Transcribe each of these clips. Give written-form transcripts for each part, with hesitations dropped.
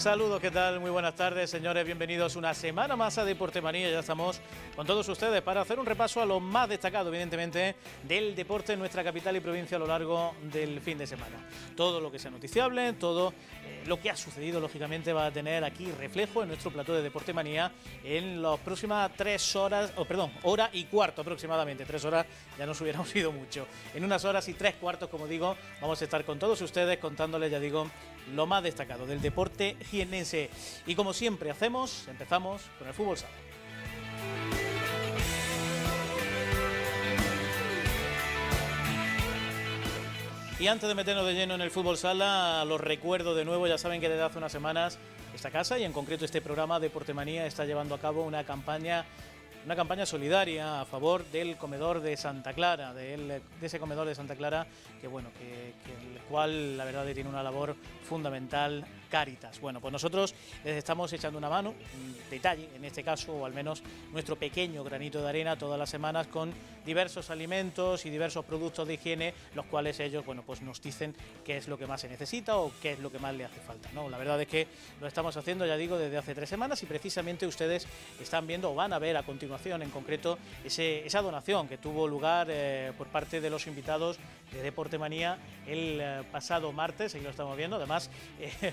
Saludos, ¿qué tal? Muy buenas tardes, señores. Bienvenidos una semana más a Deportemanía. Ya estamos con todos ustedes para hacer un repaso a lo más destacado, evidentemente, del deporte en nuestra capital y provincia a lo largo del fin de semana. Todo lo que sea noticiable, todo lo que ha sucedido, lógicamente, va a tener aquí reflejo en nuestro plató de Deportemanía en las próximas 3 horas, hora y cuarto aproximadamente. 3 horas ya nos hubiéramos ido mucho. En unas horas y 3/4, como digo, vamos a estar con todos ustedes contándoles, ya digo, lo más destacado del deporte jiennense. Y como siempre hacemos, empezamos con el fútbol sala. Y antes de meternos de lleno en el fútbol sala, los recuerdo de nuevo. Ya saben que desde hace unas semanas esta casa y en concreto este programa Deportemanía está llevando a cabo una campaña solidaria a favor del comedor de Santa Clara, de ese comedor de Santa Clara que el cual la verdad tiene una labor fundamental, Cáritas. Bueno, pues nosotros les estamos echando una mano, un detalle en este caso, o al menos nuestro pequeño granito de arena todas las semanas con diversos alimentos y diversos productos de higiene, los cuales ellos, bueno, pues nos dicen qué es lo que más se necesita o qué es lo que más le hace falta, ¿no? La verdad es que lo estamos haciendo, ya digo, desde hace 3 semanas y precisamente ustedes están viendo o van a ver a continuación en concreto esa donación que tuvo lugar por parte de los invitados de Deportemanía el pasado martes. Ahí lo estamos viendo, además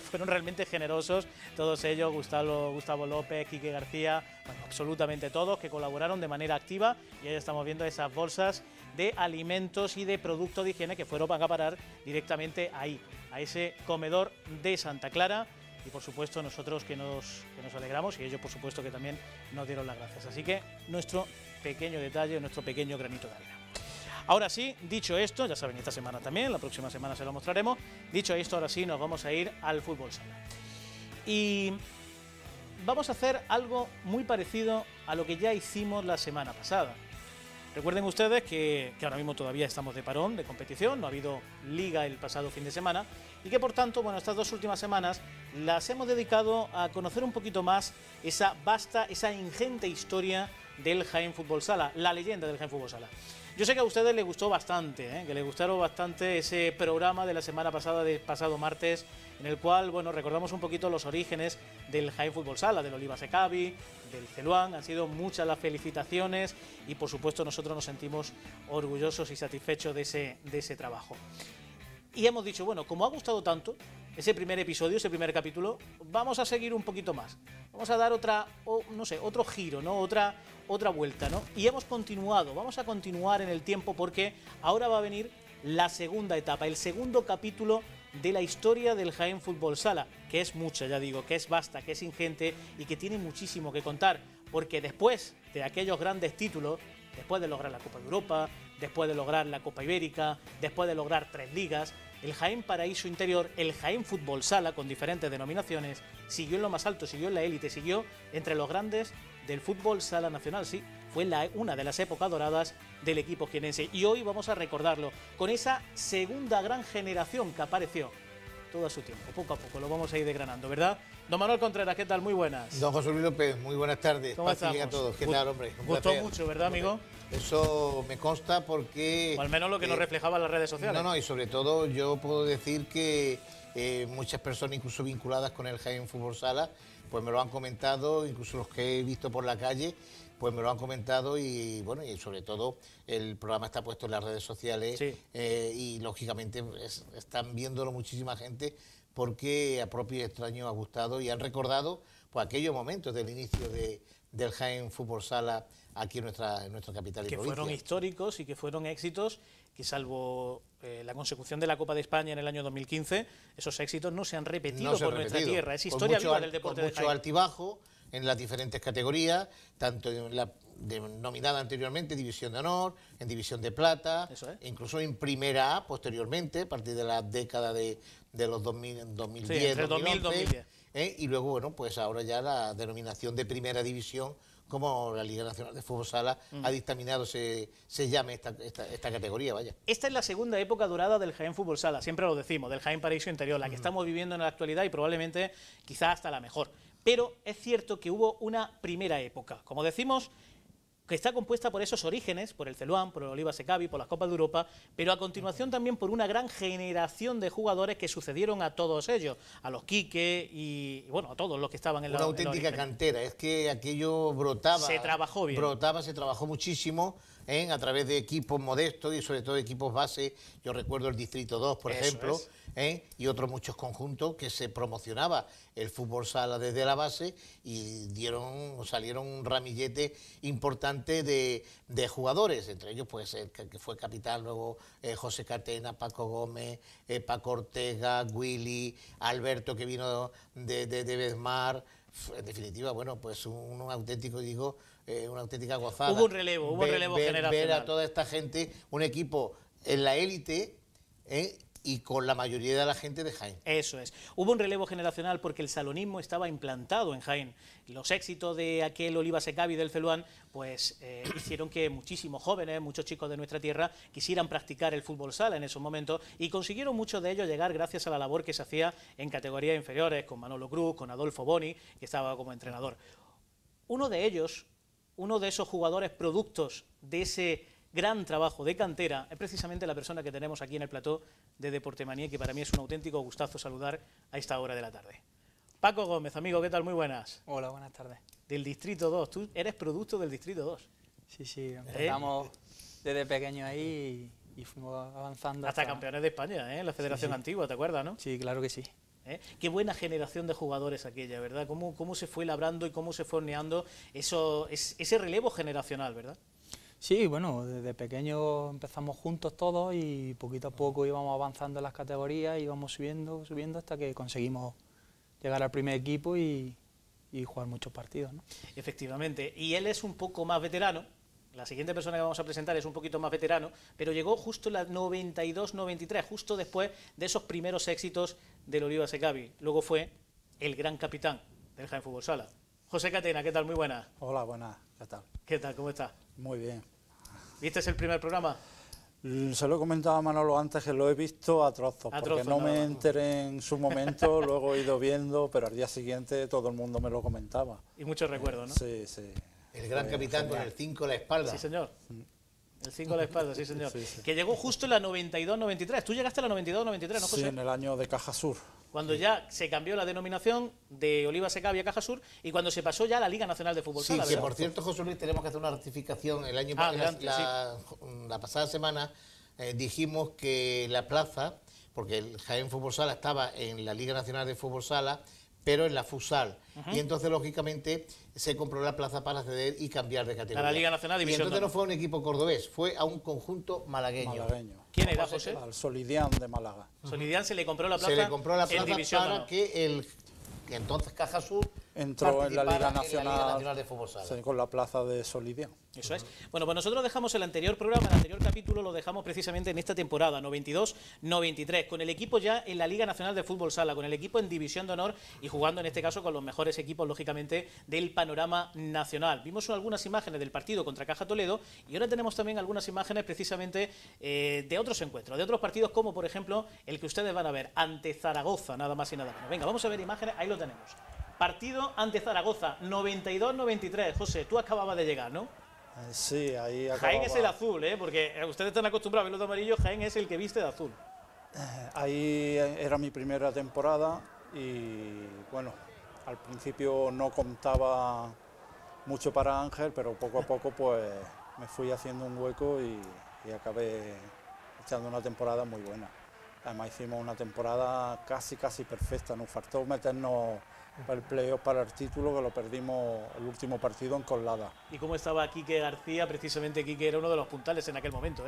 fueron realmente generosos todos ellos, Gustavo López, Quique García, bueno, absolutamente todos que colaboraron de manera activa, y ahí estamos viendo esas bolsas de alimentos y de productos de higiene que fueron a parar directamente ahí, a ese comedor de Santa Clara. Y por supuesto nosotros que nos alegramos, y ellos por supuesto que también nos dieron las gracias. Así que nuestro pequeño detalle, nuestro pequeño granito de arena. Ahora sí, dicho esto, ya saben, esta semana también, la próxima semana se lo mostraremos. Dicho esto, ahora sí nos vamos a ir al fútbol sala. Y vamos a hacer algo muy parecido a lo que ya hicimos la semana pasada. Recuerden ustedes que ahora mismo todavía estamos de parón de competición, no ha habido liga el pasado fin de semana y que por tanto, bueno, estas 2 últimas semanas las hemos dedicado a conocer un poquito más esa vasta, esa ingente historia del Jaén Fútbol Sala, la leyenda del Jaén Fútbol Sala. Yo sé que a ustedes les gustó bastante, que les gustaron bastante ese programa de la semana pasada, del pasado martes, en el cual, bueno, recordamos un poquito los orígenes del Jaén Fútbol Sala, del Oliva Secavi, del Celuán. Han sido muchas las felicitaciones y, por supuesto, nosotros nos sentimos orgullosos y satisfechos de ese trabajo. Y hemos dicho, bueno, como ha gustado tanto ese primer episodio, ese primer capítulo, vamos a seguir un poquito más. Vamos a dar otro giro, ¿no? Otra vuelta, ¿no? Y vamos a continuar en el tiempo porque ahora va a venir la segunda etapa, el segundo capítulo de la historia del Jaén Fútbol Sala, que es mucha, ya digo, que es vasta, que es ingente y que tiene muchísimo que contar, porque después de aquellos grandes títulos, después de lograr la Copa de Europa, después de lograr la Copa Ibérica, después de lograr 3 ligas, el Jaén Paraíso Interior, el Jaén Fútbol Sala, con diferentes denominaciones, siguió en lo más alto, siguió en la élite, siguió entre los grandes del fútbol sala nacional, sí, fue una de las épocas doradas del equipo jiennense. Y hoy vamos a recordarlo con esa segunda gran generación que apareció todo a su tiempo, poco a poco, lo vamos a ir desgranando, ¿verdad? Don Manuel Contreras, ¿qué tal? Muy buenas. Don José Luis López, muy buenas tardes. ¿Cómo estamos? A todos. ¿Qué tal, hombre? Gustó mucho, ¿verdad, amigo? Eso me consta porque... O al menos lo que nos reflejaba en las redes sociales. No, y sobre todo yo puedo decir que muchas personas, incluso vinculadas con el Jaén Fútbol Sala, pues me lo han comentado, incluso los que he visto por la calle, pues me lo han comentado y bueno, y sobre todo el programa está puesto en las redes sociales, sí. Y lógicamente están viéndolo muchísima gente porque a propio y extraño ha gustado y han recordado pues aquellos momentos del inicio del Jaén Fútbol Sala aquí en nuestra capital y provincia. Que fueron históricos y que fueron éxitos que, salvo la consecución de la Copa de España en el año 2015, esos éxitos no se han repetido por nuestra tierra. Es historia viva del deporte de Jaén. Con mucho altibajo en las diferentes categorías, tanto en la denominada anteriormente División de Honor, en División de Plata, incluso en Primera A posteriormente, a partir de la década de los 2010, sí, entre 2000 y 2010. Y luego, bueno, pues ahora ya la denominación de Primera División, como la Liga Nacional de Fútbol Sala ha dictaminado se llame esta categoría, vaya. Esta es la segunda época dorada del Jaén Fútbol Sala, siempre lo decimos, del Jaén Paraíso Interior, la que estamos viviendo en la actualidad y probablemente quizás hasta la mejor. Pero es cierto que hubo una primera época, como decimos, que está compuesta por esos orígenes, por el Celuán, por el Oliva Secavi, por las Copas de Europa, pero a continuación también por una gran generación de jugadores que sucedieron a todos ellos, a los Quique y bueno, a todos los que estaban en la... Una auténtica cantera, es que aquello brotaba. Se trabajó bien. Brotaba, se trabajó muchísimo a través de equipos modestos y sobre todo equipos base. Yo recuerdo el Distrito 2, por ejemplo, y otros muchos conjuntos que se promocionaba el fútbol sala desde la base y salieron un ramillete importante de jugadores, entre ellos pues el que fue capitán luego José Catena, Paco Gómez, Paco Ortega, Willy, Alberto, que vino de Besmar. En definitiva, bueno, pues un auténtico, digo, una auténtica gozada. Hubo un relevo generacional. Ver a toda esta gente, un equipo en la élite, y con la mayoría de la gente de Jaén. Eso es. Hubo un relevo generacional porque el salonismo estaba implantado en Jaén. Los éxitos de aquel Oliva Secavi del Celuán pues hicieron que muchísimos jóvenes, muchos chicos de nuestra tierra quisieran practicar el fútbol sala en esos momentos y consiguieron muchos de ellos llegar gracias a la labor que se hacía en categorías inferiores con Manolo Cruz, con Adolfo Boni, que estaba como entrenador. Uno de ellos, uno de esos jugadores productos de ese gran trabajo de cantera, es precisamente la persona que tenemos aquí en el plató de Deportemanía, que para mí es un auténtico gustazo saludar a esta hora de la tarde. Paco Gómez, amigo, ¿qué tal? Muy buenas. Hola, buenas tardes. Del Distrito 2, tú eres producto del Distrito 2. Sí, empezamos desde pequeño ahí y fuimos avanzando. Hasta campeones de España, en la Federación Antigua, ¿te acuerdas, no? Sí, claro que sí. Qué buena generación de jugadores aquella, ¿verdad? Cómo se fue labrando y cómo se fue horneando ese relevo generacional, ¿verdad? Sí, bueno, desde pequeño empezamos juntos todos y poquito a poco íbamos avanzando en las categorías, íbamos subiendo hasta que conseguimos llegar al primer equipo y jugar muchos partidos, ¿no? Efectivamente, y él es un poco más veterano, la siguiente persona que vamos a presentar es un poquito más veterano, pero llegó justo en la 92-93, justo después de esos primeros éxitos del Oliva Secavi. Luego fue el gran capitán del Jaén Fútbol Sala. José Catena, ¿qué tal? Muy buenas. Hola, buenas, ¿qué tal? ¿Qué tal? ¿Cómo estás? Muy bien. ¿Viste el primer programa? Se lo he comentado a Manolo antes, que lo he visto a trozos, porque no me enteré en su momento, luego he ido viendo, pero al día siguiente todo el mundo me lo comentaba. Y muchos recuerdos, ¿no? Sí, sí. El gran capitán con el 5 a la espalda. Sí, señor. El 5 a la espalda, sí, señor. Sí, sí. Que llegó justo en la 92-93. Tú llegaste a la 92-93, ¿no, José? Sí, en el año de Caja Sur. Cuando ya se cambió la denominación de Oliva Secavi a Caja Sur y cuando se pasó ya a la Liga Nacional de Fútbol Sala. Sí, que por cierto, José Luis, tenemos que hacer una rectificación. El año la pasada semana dijimos que la plaza, porque el Jaén Fútbol Sala estaba en la Liga Nacional de Fútbol Sala, pero en la Futsal. Y entonces, lógicamente, se compró la plaza para acceder y cambiar de categoría. A la Liga Nacional División. Y entonces no fue a un equipo cordobés, fue a un conjunto malagueño. ¿Quién era, José? Al Solidián de Málaga. Solidián se le compró la plaza. Se le compró la plaza en División para que entonces Caja Sur entró en la Liga Nacional de Fútbol Sala. Sí, con la plaza de Solidián. Eso es. Bueno, pues nosotros dejamos el anterior programa, el anterior capítulo lo dejamos precisamente en esta temporada, 92-93, con el equipo ya en la Liga Nacional de Fútbol Sala, con el equipo en División de Honor y jugando en este caso con los mejores equipos, lógicamente, del panorama nacional. Vimos algunas imágenes del partido contra Caja Toledo y ahora tenemos también algunas imágenes precisamente de otros encuentros, de otros partidos como, por ejemplo, el que ustedes van a ver ante Zaragoza, nada más y nada menos. Venga, vamos a ver imágenes, ahí lo tenemos. Partido ante Zaragoza, 92-93. José, tú acababas de llegar, ¿no? Sí, ahí acababa. Jaén es el azul, porque ustedes están acostumbrados a verlo de amarillo, Jaén es el que viste de azul. Ahí era mi primera temporada y, bueno, al principio no contaba mucho para Ángel, pero poco a poco pues me fui haciendo un hueco y acabé echando una temporada muy buena. Además hicimos una temporada casi perfecta, nos faltó meternos el playoff para el título, que lo perdimos el último partido en Colada. ¿Y cómo estaba Quique García? Precisamente Quique era uno de los puntales en aquel momento,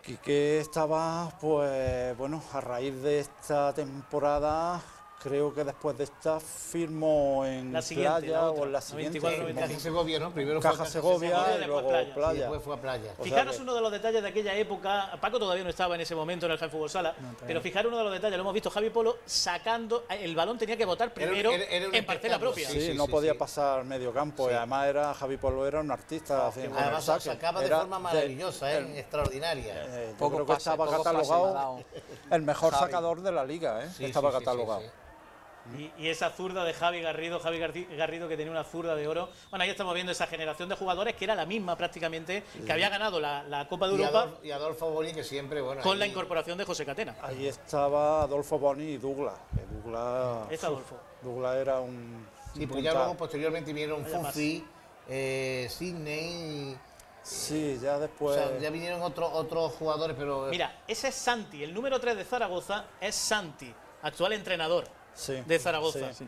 Quique estaba, pues bueno, a raíz de esta temporada, creo que después de esta firmó en la siguiente, Playa o en la siguiente. En Caja Segovia, ¿no? Primero Caja fue Segovia y luego Playa. Y después fue a Playa. Fijaros uno de los detalles de aquella época, Paco todavía no estaba en ese momento en el Jaén Fútbol Sala, pero fijaros uno de los detalles, lo hemos visto, Javi Polo sacando, el balón tenía que botar primero en parcela propia. Sí, no podía pasar medio campo y además Javi Polo era un artista. Además sacaba de forma maravillosa, extraordinaria. Yo creo que estaba catalogado el mejor sacador de la liga, estaba catalogado. Y esa zurda de Javi Garrido que tenía una zurda de oro. Bueno, ahí estamos viendo esa generación de jugadores que era la misma prácticamente, que había ganado la Copa de Europa. Y Adolfo Boni, que siempre, bueno... Con la incorporación de José Catena. Ahí estaba Adolfo Boni y Douglas. Que Douglas, Adolfo. Douglas era un... Sí, porque ya luego posteriormente vinieron Fufi, Sidney... Sí, ya después... O sea, ya vinieron otros jugadores, pero... Mira, ese es Santi, el número 3 de Zaragoza es Santi, actual entrenador de Zaragoza. Sí.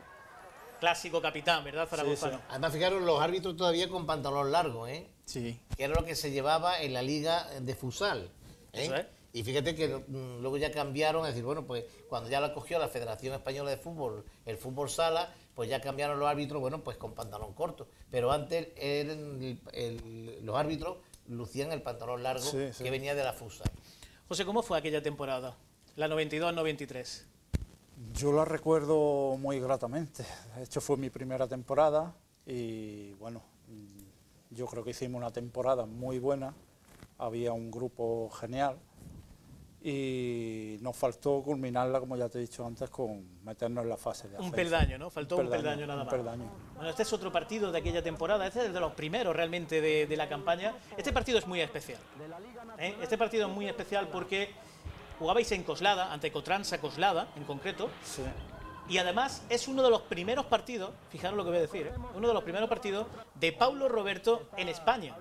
Clásico capitán, ¿verdad, zaragozano? Sí. Además, fijaros, los árbitros todavía con pantalón largo, ¿eh? Sí. Que era lo que se llevaba en la liga de futsal. Eso es. Y fíjate que luego ya cambiaron, es decir, bueno, pues cuando ya lo cogió la Federación Española de Fútbol, el fútbol sala, pues ya cambiaron los árbitros, bueno, pues con pantalón corto. Pero antes los árbitros lucían el pantalón largo que venía de la futsal. José, ¿cómo fue aquella temporada? La 92-93. Yo la recuerdo muy gratamente. De hecho, fue mi primera temporada y, bueno, yo creo que hicimos una temporada muy buena. Había un grupo genial y nos faltó culminarla, como ya te he dicho antes, con meternos en la fase de ascenso. Un peldaño, ¿no? Faltó un peldaño nada más. Bueno, este es otro partido de aquella temporada, este es de los primeros realmente de la campaña. Este partido es muy especial. Este partido es muy especial porque jugabais en Coslada, ante Cotransa Coslada en concreto. Sí. Y además es uno de los primeros partidos, fijaros lo que voy a decir, uno de los primeros partidos de Paulo Roberto en España.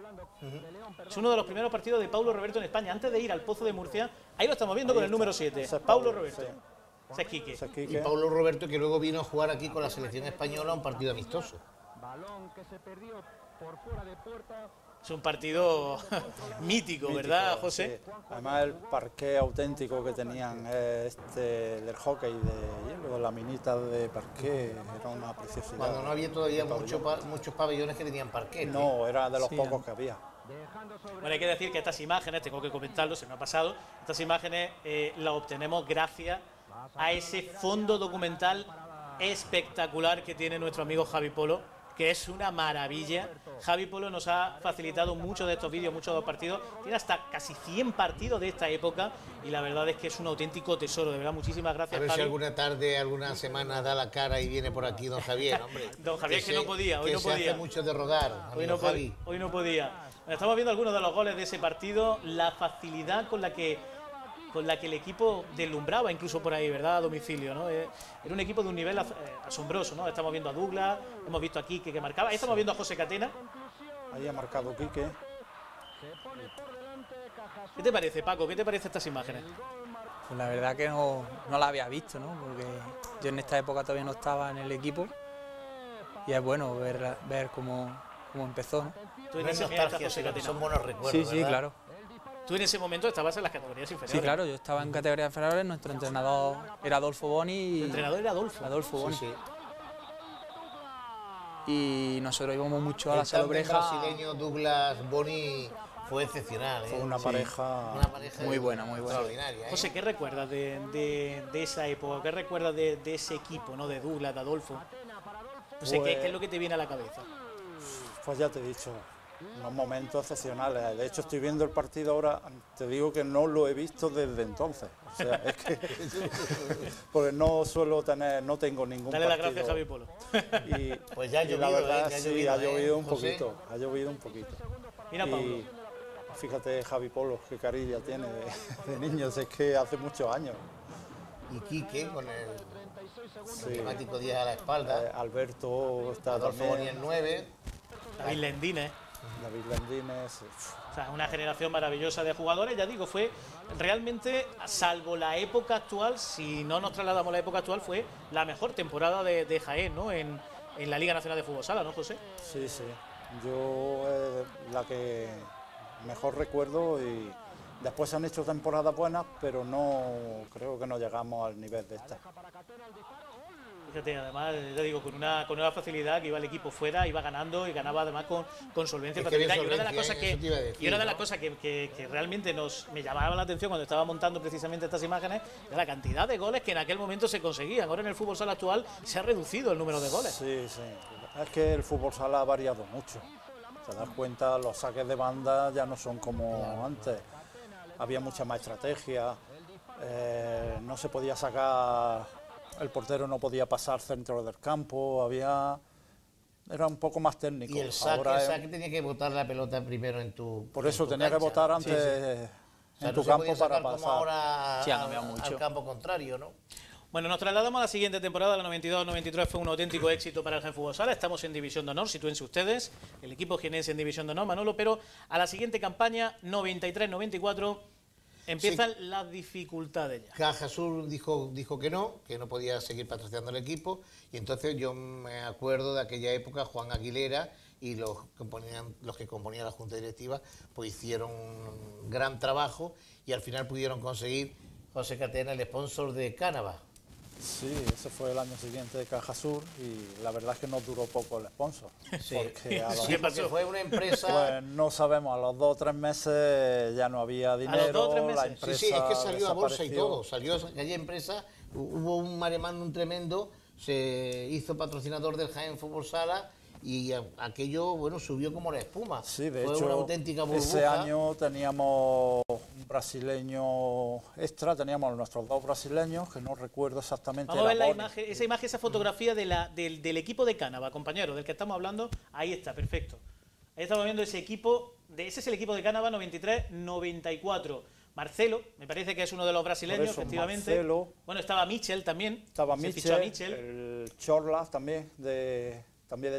Es uno de los primeros partidos de Paulo Roberto en España. Antes de ir al Pozo de Murcia, ahí lo estamos viendo con el número 7, Paulo Roberto. Ese es Quique. Y Paulo Roberto, que luego vino a jugar aquí con la selección española un partido amistoso. Es un partido mítico, ¿verdad, José? Sí. Además, el parqué auténtico que tenían del hockey de hielo, la minita de parqué, era una preciosidad. Cuando no había todavía muchos pabellones que tenían parqué. No, era de los pocos que había. Bueno, hay que decir que estas imágenes, tengo que comentarlo, se me ha pasado, estas imágenes las obtenemos gracias a ese fondo documental espectacular que tiene nuestro amigo Javi Polo, que es una maravilla. Javi Polo nos ha facilitado muchos de estos vídeos, muchos de los partidos. Tiene hasta casi 100 partidos de esta época y la verdad es que es un auténtico tesoro. De verdad, muchísimas gracias, Javi. A ver Javi. si alguna tarde, alguna semana da la cara y viene por aquí don Javier, hombre. Don Javier, que no podía, hoy no podía. Se hace mucho de rogar, hoy no Javi. Hoy no podía. Estamos viendo algunos de los goles de ese partido, la facilidad con la que el equipo deslumbraba incluso por ahí, ¿verdad? A domicilio, ¿no? Era un equipo de un nivel asombroso, ¿no? Estamos viendo a Douglas, hemos visto a Quique que marcaba, ahí estamos viendo a José Catena. Ahí ha marcado Quique. ¿Qué te parece, Paco? ¿Qué te parecen estas imágenes? Pues la verdad que no la había visto, ¿no? Porque yo en esta época todavía no estaba en el equipo y es bueno ver cómo empezó, ¿no? Tú en esa nostalgia, son buenos recuerdos, sí, ¿verdad? Claro. Tú en ese momento estabas en las categorías inferiores. Sí, claro, yo estaba en categorías inferiores, nuestro entrenador era Adolfo Boni. Y el entrenador era Adolfo. Adolfo Boni. Sí. Y nosotros íbamos mucho a la Salobreja. El brasileño Douglas Boni fue excepcional. Fue una pareja muy buena, extraordinaria. José, ¿qué recuerdas de esa época? ¿Qué recuerdas de ese equipo, ¿no? De Douglas, de Adolfo? No sé, ¿qué es lo que te viene a la cabeza? Pues ya te he dicho, unos momentos excepcionales. De hecho, estoy viendo el partido ahora, te digo que no lo he visto desde entonces. O sea, es que porque no tengo ningún Dale partido. las gracias, Javi Polo. Y, pues ya ha llovido, la verdad, sí, ha llovido un José. poquito, ha llovido un poquito. Mira, Pablo. Fíjate, Javi Polo, qué carilla tiene de niños, es que hace muchos años. Y Quique con el emblemático 10 a la espalda. Alberto está Adolfo Boni el 9. David Lendines. David Lendines. O sea, una generación maravillosa de jugadores, ya digo, fue realmente, salvo la época actual, si no nos trasladamos a la época actual, fue la mejor temporada de Jaén, ¿no? En la Liga Nacional de Fútbol Sala, ¿no, José? Sí, sí. Yo la que mejor recuerdo y después se han hecho temporadas buenas, pero no creo que no llegamos al nivel de esta. Fíjate, además, ya digo, con una facilidad que iba el equipo fuera, iba ganando y ganaba además con solvencia y facilidad. Y una de las cosas que realmente me llamaba la atención cuando estaba montando precisamente estas imágenes era la cantidad de goles que en aquel momento se conseguían. Ahora en el fútbol sala actual se ha reducido el número de goles. Sí, sí. Es que el fútbol sala ha variado mucho. Te das cuenta, los saques de banda ya no son como antes. Había mucha más estrategia, no se podía sacar el portero no podía pasar centro del campo, era un poco más técnico. Y el saque tenía que botar la pelota primero en tu Por eso tenía que botar antes en tu campo para pasar. Como ahora Sí, ha cambiado mucho. al campo contrario, ¿no? Bueno, nos trasladamos a la siguiente temporada, la 92-93 fue un auténtico éxito para el Jaén Fútbol Sala, estamos en División de Honor, sitúense ustedes, el equipo jienense en División de Honor, Manolo, pero a la siguiente campaña, 93-94, empiezan las dificultades ya. Caja Sur dijo que no podía seguir patrocinando el equipo, y entonces yo me acuerdo de aquella época, Juan Aguilera y los que componían la Junta Directiva, pues hicieron un gran trabajo y al final pudieron conseguir, José Catena, el sponsor de Cánava. Sí, ese fue el año siguiente de Caja Sur y la verdad es que nos duró poco el sponsor. Sí. Porque Fue una empresa... Pues no sabemos, a los 2 o 3 meses ya no había dinero. ¿A los 2 o 3 meses? La empresa Sí, es que salió a bolsa y desapareció. todo. Salió aquella empresa, hubo un maremándum tremendo, se hizo patrocinador del Jaén Fútbol Sala y aquello, bueno, subió como la espuma. Sí, de Fue hecho, una auténtica burbuja. ese año teníamos un brasileño extra, teníamos nuestros 2 brasileños, que no recuerdo exactamente. Vamos a ver era la Boni. imagen, esa fotografía del equipo de Cánava, compañero, del que estamos hablando, ahí está, perfecto. Ahí estamos viendo ese equipo, ese es el equipo de Cánava 93-94. Marcelo, me parece que es uno de los brasileños, Por eso, efectivamente. Marcelo. Bueno, estaba Michel también. Estaba se fichó a Michel, el Chorlas también de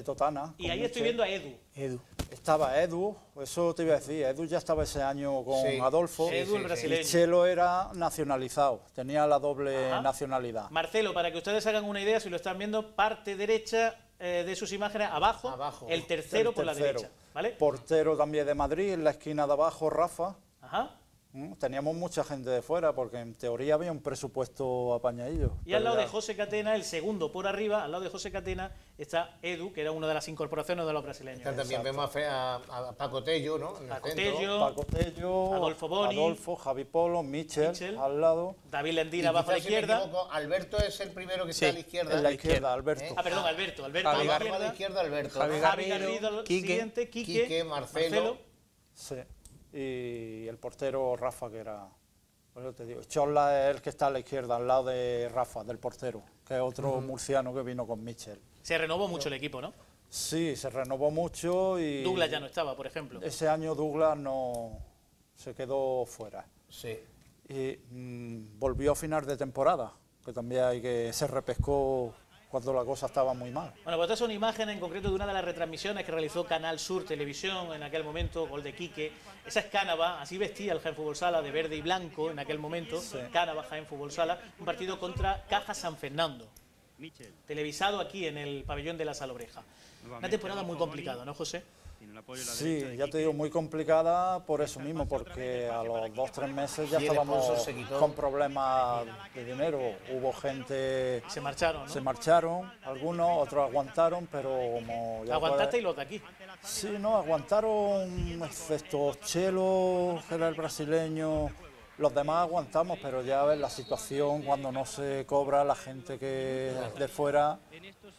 Totana. Y con ahí estoy Michel. viendo a Edu. Estaba Edu, eso te iba a decir, Edu ya estaba ese año con Sí, Adolfo. Edu, el sí. brasileño. Y Chelo era nacionalizado, tenía la doble Ajá. nacionalidad. Marcelo, para que ustedes hagan una idea, si lo están viendo, parte derecha de sus imágenes, abajo, el tercero El por la tercero. derecha, ¿vale? Portero también de Madrid, en la esquina de abajo, Rafa. Ajá. Teníamos mucha gente de fuera, porque en teoría había un presupuesto apañadillo. Y al lado de Pero ya- José Catena, el segundo por arriba, al lado de José Catena, está Edu, que era una de las incorporaciones de los brasileños. También vemos a Paco Tello, ¿no? En el Paco centro. Tello, Paco Tello, Adolfo Boni, Adolfo, Javi Polo, Michel al lado. David Y Lendina abajo a la quizás, si me izquierda. equivoco, Alberto es el primero que está a la izquierda. En la izquierda, Alberto. Ah, perdón, Alberto. Alberto A a la la izquierda. izquierda, Alberto. Javi Javi Garrido, Garrido, Quique, siguiente, Quique, Marcelo. Sí. Y el portero Rafa, que era... Por eso te digo, Chorla es el que está a la izquierda, al lado de Rafa, del portero, que es otro murciano que vino con Michel. Se renovó mucho el equipo, ¿no? Sí, se renovó mucho y... Douglas ya no estaba, por ejemplo. Ese año Douglas no se quedó fuera. Sí. Y volvió a final de temporada, que también se repescó cuando la cosa estaba muy mal. Bueno, pues estas son imágenes en concreto de una de las retransmisiones que realizó Canal Sur Televisión en aquel momento, gol de Quique. Esa es Cánava, así vestía el Jaén Fútbol Sala de verde y blanco en aquel momento. Sí. Cánava, Jaén Fútbol Sala, un partido contra Caja San Fernando. Televisado aquí en el pabellón de la Salobreja. Una temporada muy complicada, ¿no, José? Sí, ya te digo, muy complicada por eso mismo, porque a los 2 o 3 meses ya Y el estábamos sponsor se quitó. con problemas de dinero. Hubo gente, Se marcharon, ¿no? se marcharon, algunos, otros aguantaron, pero como ya Aguantaste y los de aquí. Sí, no, aguantaron, excepto Chelo, que era el brasileño, los demás aguantamos, pero ya ves la situación cuando no se cobra, la gente que es de fuera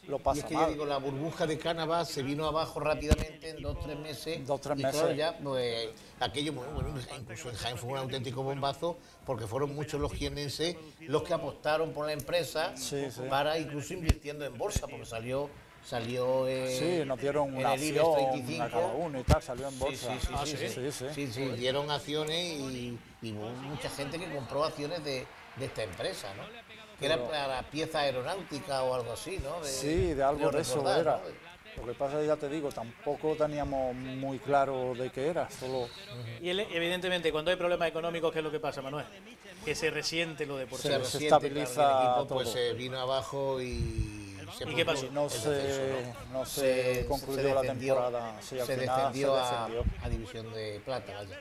lo Y pasa es que ya mal. digo, la burbuja de Cánava se vino abajo rápidamente en 2 o 3 meses. 2 o 3 y claro, meses. ya, pues, aquello, bueno, incluso en Jaén fue un auténtico bombazo, porque fueron muchos los jienenses los que apostaron por la empresa Sí, sí. para incluso invirtiendo en bolsa, porque salió Sí, nos dieron en una el IBEX acción 35. a cada uno y tal, salió en Sí, bolsa. sí, sí, Ah, sí, sí. sí. Sí, sí. Sí, sí, dieron acciones y hubo mucha gente que compró acciones de esta empresa, ¿no? Que era para pieza aeronáutica o algo así, ¿no? Sí, de algo creo de eso recordar, era. ¿no? Lo que pasa es que ya te digo, tampoco teníamos muy claro de qué era, solo Y evidentemente, cuando hay problemas económicos, ¿qué es lo que pasa, Manuel? Que se resiente lo deportivo. Se se resiente, estabiliza claro, y el equipo pues todo. se vino abajo y se ¿Y qué pasó? no el descenso, no se concluyó la descendió- temporada. Sí, al se final descendió, se descendió. a División de Plata, vaya.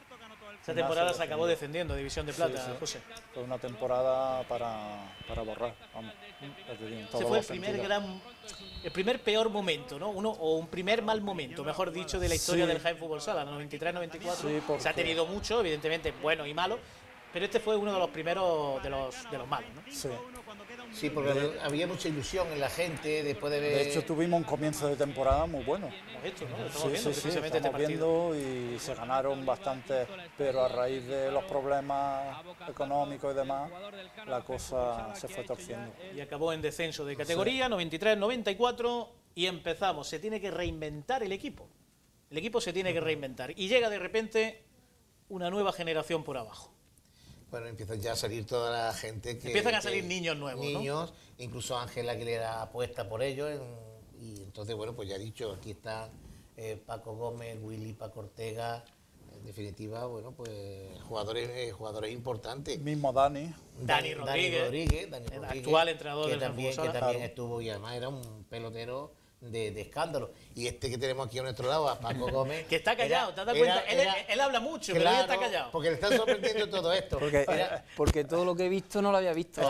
Esa temporada se acabó descendiendo, División de Plata, Sí, sí. José. Fue una temporada para borrar. Vamos, ya te digo, en Ese todos fue el los primer sentidos. el primer peor momento, ¿no? O un primer mal momento, mejor dicho, de la historia Sí. del Jaén Fútbol Sala, 93-94. Sí, porque- Se ha tenido mucho, evidentemente, bueno y malo, pero este fue uno de los primeros de los malos, ¿no? Sí. Sí, porque había mucha ilusión en la gente después de ver... De hecho, tuvimos un comienzo de temporada muy bueno. Hemos hecho, ¿no? Estamos Sí, viendo sí, sí, precisamente estamos este partido. viendo y se ganaron bastante, pero a raíz de los problemas económicos y demás, la cosa se fue torciendo. Y acabó en descenso de categoría, 93-94, y empezamos. Se tiene que reinventar el equipo. El equipo se tiene que reinventar. Y llega de repente una nueva generación por abajo. Bueno, empiezan ya a salir toda la gente que... Empiezan a salir niños nuevos, niños, ¿no? Incluso Ángela, que le era apuesta por ellos. Y entonces, bueno, pues ya he dicho, aquí está Paco Gómez, Willy, Paco Ortega. En definitiva, bueno, pues jugadores importantes. Mismo Dani. Dani Rodríguez, el actual entrenador del que Fútbol Sala. también estuvo, y además era un pelotero de escándalo. Y este que tenemos aquí a nuestro lado, a Paco Gómez... Que está callado, ¿te has dado cuenta? Él habla mucho, pero él está callado. Porque le está sorprendiendo todo esto. Porque todo lo que he visto no lo había visto.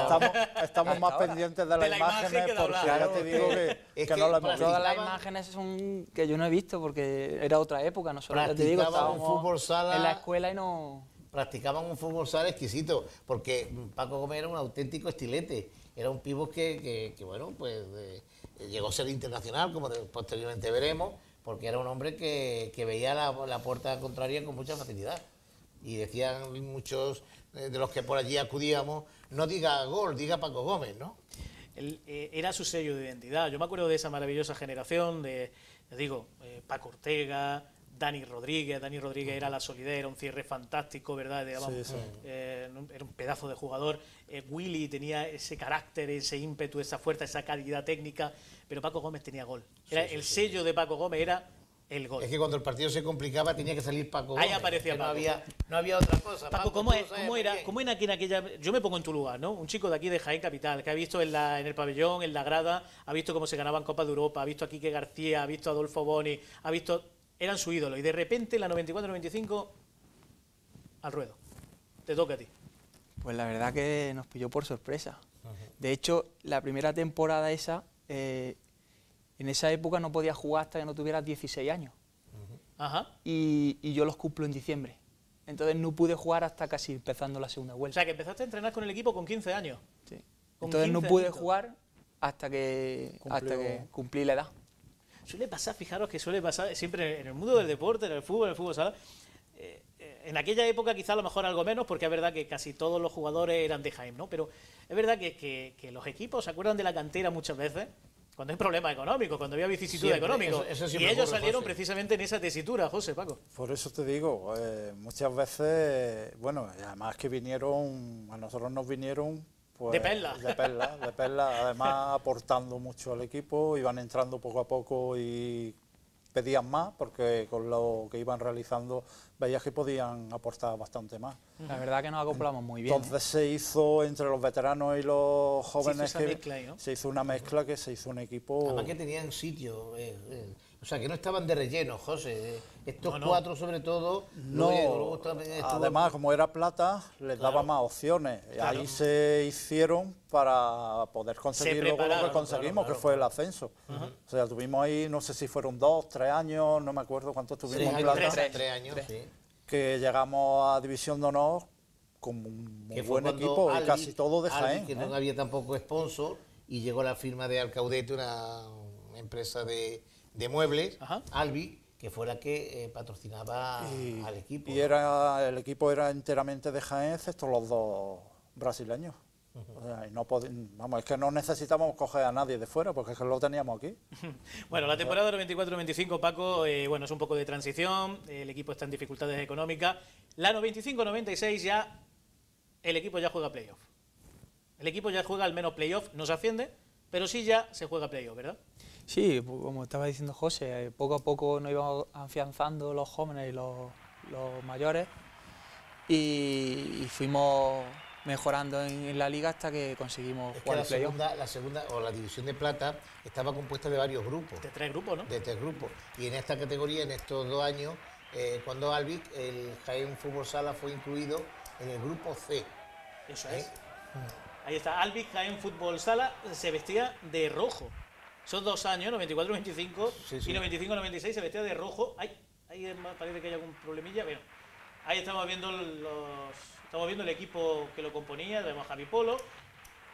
Estamos más pendientes de las imágenes, porque ya te digo que no lo hemos visto. Todas las imágenes son que yo no he visto porque era otra época. Nosotros, ya te digo, Practicaban un estábamos fútbol sala... en la escuela y no... Practicaban un fútbol sala exquisito, porque Paco Gómez era un auténtico estilete. Era un pibot que bueno, pues llegó a ser internacional, como posteriormente veremos, porque era un hombre que veía la puerta contraria con mucha facilidad. Y decían muchos de los que por allí acudíamos, no diga gol, diga Paco Gómez, ¿no? Era su sello de identidad. Yo me acuerdo de esa maravillosa generación de, les digo, Paco Ortega, Dani Rodríguez era la solidez, era un cierre fantástico, ¿verdad? Era un pedazo de jugador. Willy tenía ese carácter, ese ímpetu, esa fuerza, esa calidad técnica, pero Paco Gómez tenía gol. El sello de Paco Gómez era el gol. Es que cuando el partido se complicaba tenía que salir Paco Gómez. Ahí aparecía Paco. No había otra cosa. Paco, ¿cómo era en aquella...? Yo me pongo en tu lugar, ¿no? Un chico de aquí de Jaén Capital, que ha visto en el pabellón, en la grada, ha visto cómo se ganaban Copas de Europa, ha visto a Quique García, ha visto a Adolfo Boni, ha visto... Eran su ídolo, y de repente en la 94-95 al ruedo. Te toca a ti. Pues la verdad que nos pilló por sorpresa. De hecho, la primera temporada esa, en esa época no podías jugar hasta que no tuvieras 16 años. Ajá. Y yo los cumplo en diciembre. Entonces no pude jugar hasta casi empezando la segunda O vuelta. sea, que empezaste a entrenar con el equipo con 15 años. Sí. Con Entonces no 15 pude añitos. jugar hasta que cumplí la edad. Suele pasar, fijaros que suele pasar siempre en el mundo del deporte, en el fútbol sala. En aquella época quizá a lo mejor algo menos, porque es verdad que casi todos los jugadores eran de Jaén, ¿no? Pero es verdad que los equipos se acuerdan de la cantera muchas veces cuando hay problemas económicos, cuando había vicisitud económica. Y ellos salieron precisamente en esa tesitura, José, Paco. Por eso te digo, muchas veces, bueno, además que vinieron, a nosotros nos vinieron... Pues, de perla. De perla, además aportando mucho al equipo, iban entrando poco a poco y pedían más, porque con lo que iban realizando veías que podían aportar bastante más. La verdad que nos acoplamos muy bien. Entonces se hizo entre los veteranos y los jóvenes, se hizo una mezcla que se hizo un equipo... Además que tenían sitio, o sea, que no estaban de relleno, José. Estos cuatro, sobre todo... No, además, como era plata, les daba más opciones. Claro. Ahí se hicieron para poder conseguir luego lo que conseguimos, que fue el ascenso. O sea, tuvimos ahí, no sé si fueron 2, 3 años, no me acuerdo cuántos tuvimos en plata. 3 años, sí. Que llegamos a División de Honor con un muy buen equipo, y casi todo de Jaén. Que no había tampoco sponsor, y llegó la firma de Alcaudete, una empresa de muebles, Albi, que fue la que patrocinaba al equipo. Y el equipo era enteramente de Jaén, excepto los dos brasileños. O sea, y no vamos, es que no necesitábamos coger a nadie de fuera, porque es que lo teníamos aquí. Bueno, la temporada 94-95, Paco, bueno, es un poco de transición, el equipo está en dificultades económicas. La 95-96 ya, el equipo ya juega playoff. El equipo ya juega al menos playoff, no se asciende, pero sí ya se juega playoff, ¿verdad? Sí, como estaba diciendo José, poco a poco nos íbamos afianzando los jóvenes y los mayores, y fuimos mejorando en la liga hasta que conseguimos jugar el playoff. La segunda o la división de plata estaba compuesta de varios grupos. De 3 grupos, ¿no? De 3 grupos. Y en esta categoría, en estos 2 años, cuando Albic, el Jaén Fútbol Sala fue incluido en el grupo C. Eso es. Ahí está, Albic Jaén Fútbol Sala se vestía de rojo. Esos 2 años, 94-95 y 95-96 se vestía de rojo. Ahí parece que hay algún problemilla. Bueno, ahí estamos viendo el equipo que lo componía. Vemos a Javi Polo,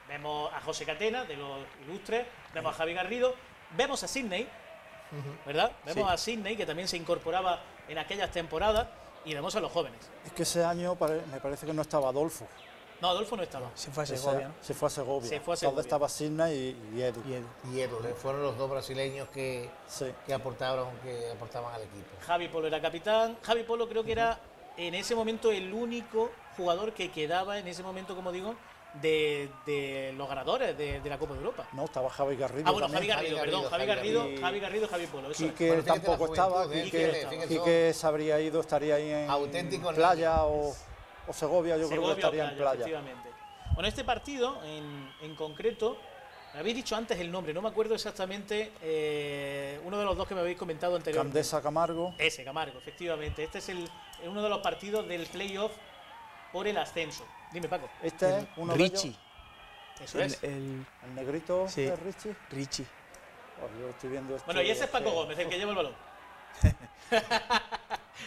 Vemos a José Catena, de los ilustres, vemos a Javi Garrido, vemos a Sidney, ¿verdad? Vemos a Sidney, que también se incorporaba en aquellas temporadas, y vemos a los jóvenes. Es que ese año me parece que no estaba Adolfo. No, Adolfo no estaba. Se fue a Segovia, ¿no? Se fue a Segovia. Se fue a Segovia. Donde estaba Sidney y Edu. Y Edu, fueron los dos brasileños que Sí. aportaban al equipo. Javi Polo era capitán. Javi Polo creo que era en ese momento el único jugador que quedaba en ese momento, como digo, de los ganadores de la Copa de Europa. No, estaba Javi Garrido. Ah, bueno, también. Javi Garrido, Javi Garrido, Javi Polo. Eso es. Quique Bueno, fíjate tampoco la juventud, estaba. fíjate, Quique se habría ido, estaría ahí en Auténticos Playa o Segovia, yo creo que estaría en Playa. Efectivamente. Bueno, este partido en concreto, me habéis dicho antes el nombre, no me acuerdo exactamente, uno de los dos que me habéis comentado anteriormente. Candesa Camargo. Ese, Camargo, efectivamente. Este es uno de los partidos del playoff por el ascenso. Dime, Paco. Este es uno de ellos. Richie. Eso es. El negrito Sí. de Richie. Richie. Oh, yo estoy viendo esto, Bueno, y ese es Paco que- Gómez, el que lleva el balón.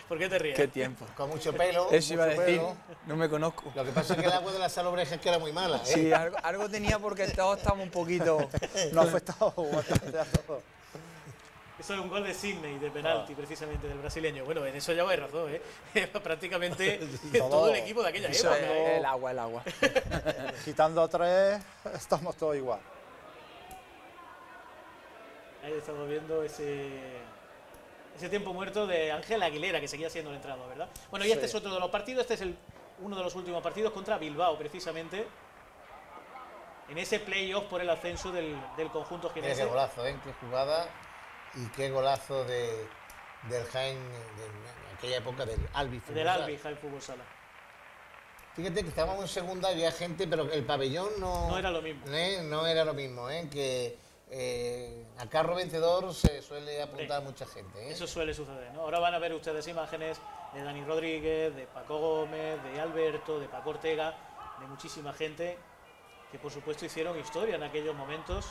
¿Por qué te ríes? Qué tiempo. Con mucho pelo. Eso iba a mucho decir, pelo. no me conozco. Lo que pasa es que el agua de la salobreja es que era muy mala, ¿eh? Sí, algo tenía porque todos estamos un poquito... No ha afectado bastante a todos. Eso es un gol de Sidney, de penalti, precisamente, del brasileño. Bueno, en eso ya vais razón, ¿eh? Prácticamente todo el equipo de aquella Eso época. es ¿eh? el agua. Quitando a 3, estamos todos igual. Ahí estamos viendo ese tiempo muerto de Ángel Aguilera, que seguía siendo el entrenador, ¿verdad? Bueno, y este Sí. es otro de los partidos, este es uno de los últimos partidos contra Bilbao, precisamente, en ese playoff por el ascenso del conjunto Mira ginense. qué golazo, ¿eh? Qué jugada y qué golazo del Jaén de aquella época, del Albi Fútbol Del Sala. Albi, Jaén Fútbol Sala. Fíjate que estábamos en segunda, había gente, pero el pabellón No era lo mismo. No era lo mismo, ¿eh? Que a carro vencedor se suele apuntar Sí. mucha gente, ¿eh? Eso suele suceder, ¿no? Ahora van a ver ustedes imágenes de Dani Rodríguez, de Paco Gómez, de Alberto, de Paco Ortega, de muchísima gente que por supuesto hicieron historia en aquellos momentos.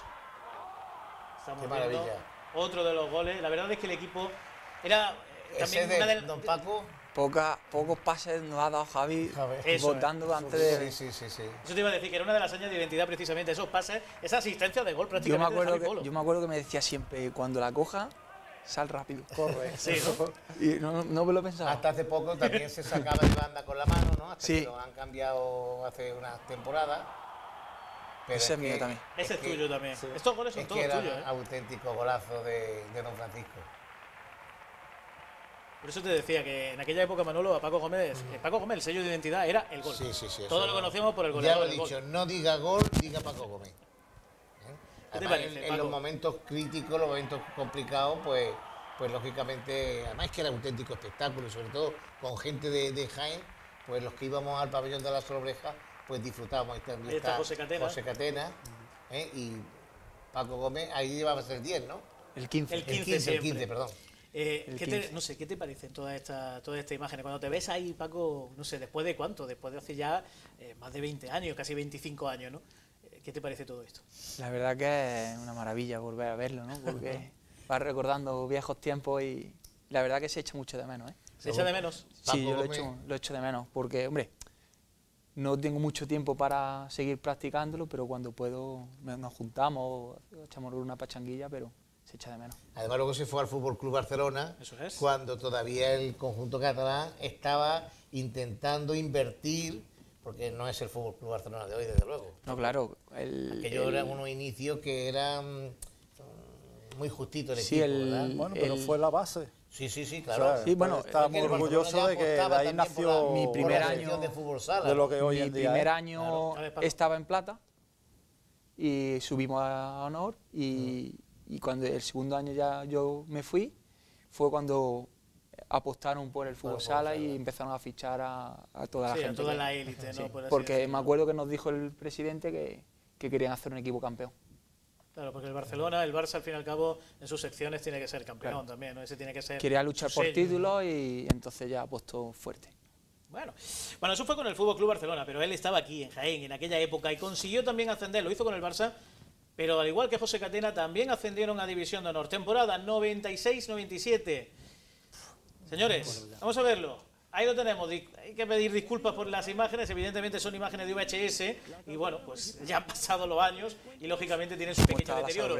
Estamos Qué viendo maravilla. otro de los goles. La verdad es que el equipo era también Ese una de de Don Paco. Pocos pases nos ha dado Javi Eso votando antes de... Sí. Eso te iba a decir que era una de las señas de identidad precisamente, esos pases, esa asistencia de gol Yo prácticamente me, acuerdo de Javi Polo. yo me acuerdo que me decía siempre, cuando la coja, sal rápido. Corre. Sí, ¿no? Y no me lo pensaba. Hasta hace poco también se sacaba de banda con la mano, ¿no? Hasta Sí. que lo han cambiado hace unas temporadas. Pero Ese es mío también. Ese es que- tuyo también. sí. Estos goles son Es todos que era tuyos, ¿eh? auténtico golazo de Don Francisco. Por eso te decía que en aquella época, Manolo, a Paco Gómez, el sello de identidad era el gol. Sí. Todos eso lo conocíamos por el Ya goleador lo he del gol. dicho, no diga gol, diga Paco Gómez. ¿Eh? ¿Qué te Además, parece, en Paco? los momentos críticos, los momentos complicados, pues lógicamente, además que era auténtico espectáculo, sobre todo con gente de Jaén, pues los que íbamos al pabellón de la Solobreja, pues disfrutábamos. Ahí está José Catena. José Catena, y Paco Gómez, ahí llevaba el 10, ¿no? El 15. El 15 el siempre. 15, perdón. El 15. No sé, ¿qué te parecen todas estas imágenes? Cuando te ves ahí, Paco, no sé, ¿después de cuánto? Después de hace ya más de 20 años, casi 25 años, ¿no? ¿Qué te parece todo esto? La verdad que es una maravilla volver a verlo, ¿no? Porque vas recordando viejos tiempos y la verdad que se echa mucho de menos, ¿eh? ¿Se echa de menos? Sí, yo Paco Gómez. lo echo de menos, porque, hombre, no tengo mucho tiempo para seguir practicándolo, pero cuando puedo nos juntamos, echamos una pachanguilla, pero se echa de menos. Además luego se fue al Fútbol Club Barcelona, Eso es. cuando todavía el conjunto catalán estaba intentando invertir, porque no es el Fútbol Club Barcelona de hoy, desde luego. No, claro, Aquellos eran unos inicios que eran muy justitos el Sí, equipo, el- ¿verdad? Bueno, pero fue la base. Sí, O claro. sea, Sí, bueno, está Es que muy el Barcelona orgulloso ya de que de apostaba ahí también por la- nació Mi primer por la año selección de fútbol sala. de lo que hoy Mi en día primer es. año A ver, Paco. estaba en plata y subimos a honor y cuando el segundo año ya yo me fui, fue cuando apostaron por el fútbol fútbol sala sala. y empezaron a fichar a toda la Sí, a gente. toda que- la élite, ¿no? Sí, Por así porque decirlo. me acuerdo que nos dijo el presidente que querían hacer un equipo campeón. Claro, porque el Barcelona, el Barça, al fin y al cabo, en sus secciones tiene que ser campeón también, ¿no? Ese tiene que ser... Quería luchar su por sello, ¿no? títulos y entonces ya apostó fuerte. Bueno, eso fue con el Fútbol Club Barcelona, pero él estaba aquí, en Jaén, en aquella época, y consiguió también ascender, lo hizo con el Barça, pero al igual que José Catena, también ascendieron a División de Honor. Temporada 96-97. Señores, vamos a verlo. Ahí lo tenemos, hay que pedir disculpas por las imágenes, evidentemente son imágenes de VHS y bueno, pues ya han pasado los años y lógicamente tienen su pequeño deterioro.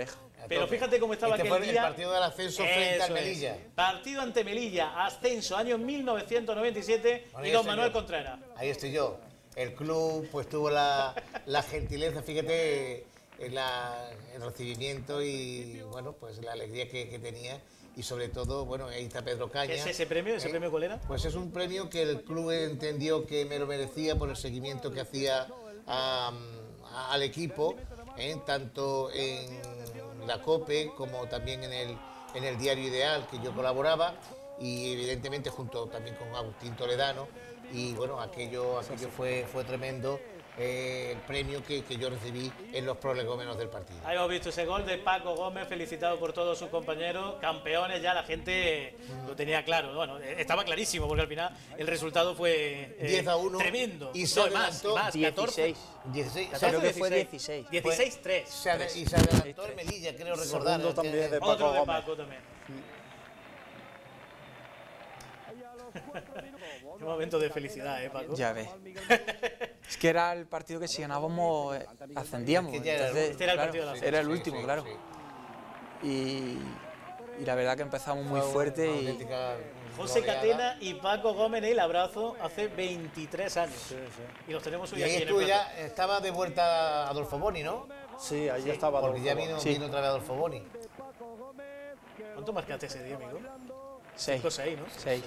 Pero fíjate cómo estaba este aquel fue día. El partido del ascenso frente al Eso es. Melilla. Partido ante Melilla, ascenso, año 1997 Bueno, y ahí don estoy Manuel yo. Contreras. Ahí estoy yo. El club pues tuvo la gentileza, fíjate, el recibimiento y bueno, pues la alegría que tenía. Y sobre todo, bueno, ahí está Pedro Caña. ¿Qué es ese premio? ¿Ese premio cuál era? Pues es un premio que el club entendió que me lo merecía por el seguimiento que hacía al equipo, tanto en la COPE como también en el Diario Ideal, que yo colaboraba, y evidentemente junto también con Agustín Toledano. Y bueno, aquello fue tremendo. El premio que yo recibí en los prolegómenos del partido. Ahí hemos visto ese gol de Paco Gómez, felicitado por todos sus compañeros, campeones, ya la gente lo tenía claro, bueno, estaba clarísimo porque al final el resultado fue 10-1 tremendo. y se adelantó más, 14. 16. 16. Creo que fue 16. 16-3. Y se adelantó el Melilla, creo recordar. Segundo también de Paco Otro de Gómez. Paco también. Qué momento de felicidad, Paco. Ya ves. Es que era el partido que si ganábamos ascendíamos. Es que ya era el Entonces, Este era el claro, partido de la era el Sí, último, sí, claro. sí. Y la verdad que empezamos muy fuerte Una y auténtica José goleada. Catena y Paco Gómez en el abrazo hace 23 años. Y los tenemos hoy Y ahí aquí en el estuve plato. ya, estaba de vuelta Adolfo Boni, ¿no? Sí, ahí estaba. Porque ya Adolfo. vino otra vez Adolfo Boni. ¿Cuánto marcaste ese día, amigo? 6. 6, ¿no? 6.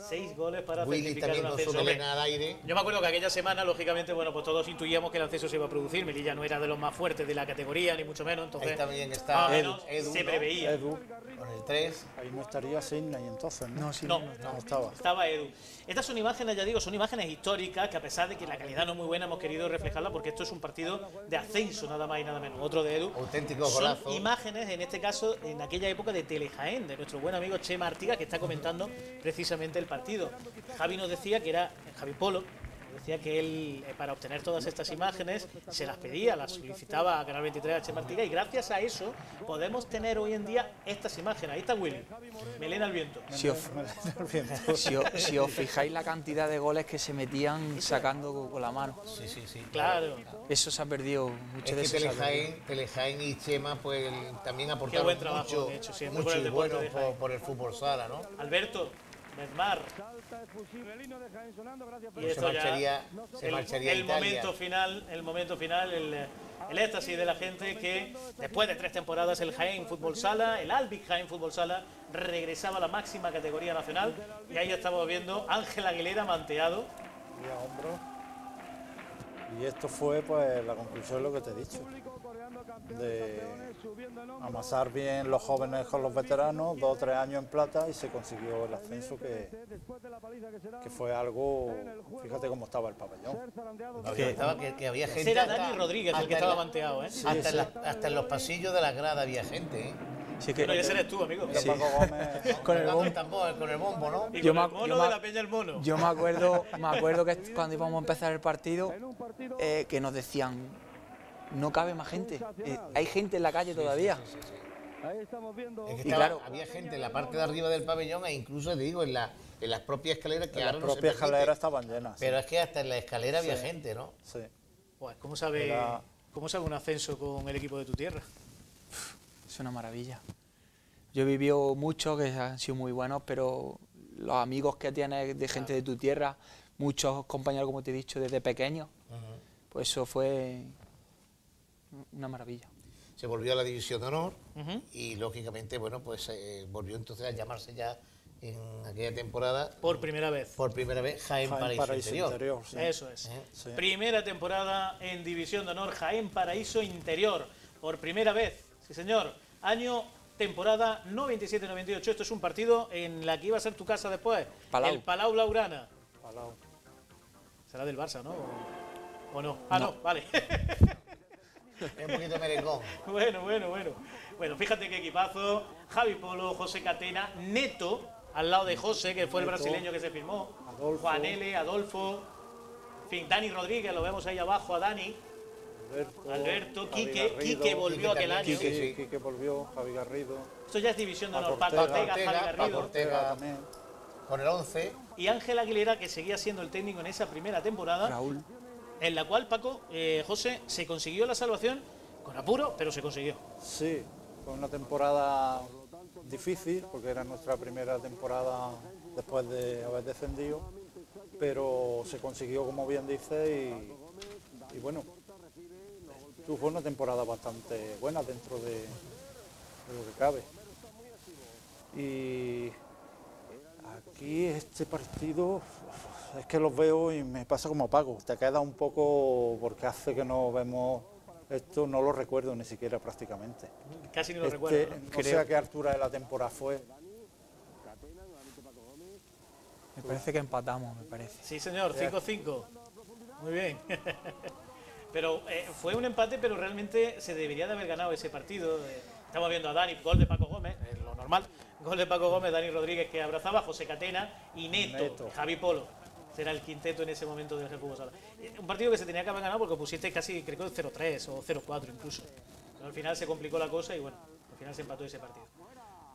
6 goles para Willy certificar también un con ascenso. su Hombre, melena al aire. yo me acuerdo que aquella semana, lógicamente, bueno, pues todos intuíamos que el ascenso se iba a producir. Melilla no era de los más fuertes de la categoría, ni mucho menos. Entonces, Ahí también más o está menos Edu, se ¿no? preveía. Edu, Con el 3. ahí no estaría Sidney entonces, ¿no? No, sí, No, No estaba. estaba Edu. Estas son imágenes, ya digo, son imágenes históricas que a pesar de que la calidad no es muy buena, hemos querido reflejarla porque esto es un partido de ascenso, nada más y nada menos. Otro de Edu. Auténtico Son golazo. imágenes, en este caso, en aquella época de Telejaén, de nuestro buen amigo Chema Artigas, que está comentando precisamente el partido. Javi nos decía que era, Javi Polo, decía que él, para obtener todas estas imágenes, se las pedía, las solicitaba a Canal 23 a Chema Artigas, y gracias a eso podemos tener hoy en día estas imágenes. Ahí está Willy, melena al viento. Si os fijáis la cantidad de goles que se metían sacando con la mano. Sí. Claro, Eso se ha perdido, mucho de Es que eso. se ha perdido. Telejaén y Chema pues también aportaron buen trabajo mucho, han hecho siempre mucho por el y deporte bueno de Jaén. por el fútbol sala, ¿no? Alberto, Bedmar. Y Se esto ya, marcharía a el Italia. momento final, el éxtasis de la gente que después de 3 temporadas el Jaén Fútbol Sala, el Albic Jaén Fútbol Sala, regresaba a la máxima categoría nacional y ahí estamos viendo Ángel Aguilera manteado. Y a hombros. Y esto fue pues la conclusión de lo que te he dicho. De amasar bien los jóvenes con los veteranos, 2 o 3 años en plata y se consiguió el ascenso que fue algo, fíjate cómo estaba el pabellón. Que había gente. Era hasta- Dani Rodríguez el hasta que en estaba la- manteado, ¿eh? hasta en los pasillos de la grada había gente, ¿eh? Sí que- Bueno, ese eres tú, amigo. Pero Paco Gómez, con el bombo. Con el bombo, ¿no? Y Yo con me- el mono yo me- de la Peña el Mono. Yo me acuerdo que cuando íbamos a empezar el partido, que nos decían, no cabe más gente, hay gente en la calle todavía. Es que Y estaba- claro- había gente en la parte de arriba del pabellón e incluso, te digo, en las propias escaleras que las ahora no se propias permite. escaleras estaban llenas. Pero es que hasta en la escalera había gente, ¿no? Sí. Pues, ¿cómo sabe un ascenso con el equipo de tu tierra? Es una maravilla. Yo he vivido muchos que han sido muy buenos, pero los amigos que tienes de gente de tu tierra, muchos compañeros, como te he dicho, desde pequeños, pues eso fue una maravilla. Se volvió a la División de Honor Ujú. y, lógicamente, bueno, pues volvió entonces a llamarse ya en aquella temporada, Por primera vez. por primera vez, Jaén Paraíso Interior. sí. Eso es. Sí. Primera temporada en División de Honor, Jaén Paraíso Interior. Por primera vez, sí señor. Año, temporada 97-98. Esto es un partido en la que iba a ser tu casa después. Palau. El Palau Blaugrana. Palau. Será del Barça, ¿no? ¿O no? Ah, no, vale. Es un poquito merengón. Bueno. Bueno, fíjate qué equipazo. Javi Polo, José Catena, Neto, al lado de José, que fue el Neto, brasileño que se firmó. Adolfo. Juan L., Adolfo. En fin, Dani Rodríguez, lo vemos ahí abajo a Dani. Alberto, Javi Quique, Garrido, Quique volvió aquel año. Quique, Sí, Quique volvió, Javi Garrido. Esto ya es división de honor. Paco Paco Ortega, Ortega, Javi Garrido. Paco Ortega también. con el 11. Y Ángel Aguilera, que seguía siendo el técnico en esa primera temporada, Raúl. en la cual Paco, José, se consiguió la salvación con apuro, pero se consiguió. Sí, fue una temporada difícil porque era nuestra primera temporada después de haber descendido, pero se consiguió, como bien dice, y bueno, fue una temporada bastante buena dentro de lo que cabe. Y aquí este partido es que los veo y me pasa como Paco, te queda un poco porque hace que no vemos esto, no lo recuerdo ni siquiera prácticamente. Casi ni lo recuerdo, ¿no? No sé a qué altura de la temporada fue. Me parece que empatamos, me parece. Sí, señor, 5-5. Muy bien. Pero fue un empate, pero realmente se debería de haber ganado ese partido. Estamos viendo a Dani, gol de Paco Gómez, lo normal. Gol de Paco Gómez, Dani Rodríguez que abrazaba, José Catena y Neto. Javi Polo. Será el quinteto en ese momento del Fútbol Sala. Un partido que se tenía que haber ganado porque pusiste casi, creo que 0-3 o 0-4 incluso. Pero al final se complicó la cosa y bueno, al final se empató ese partido.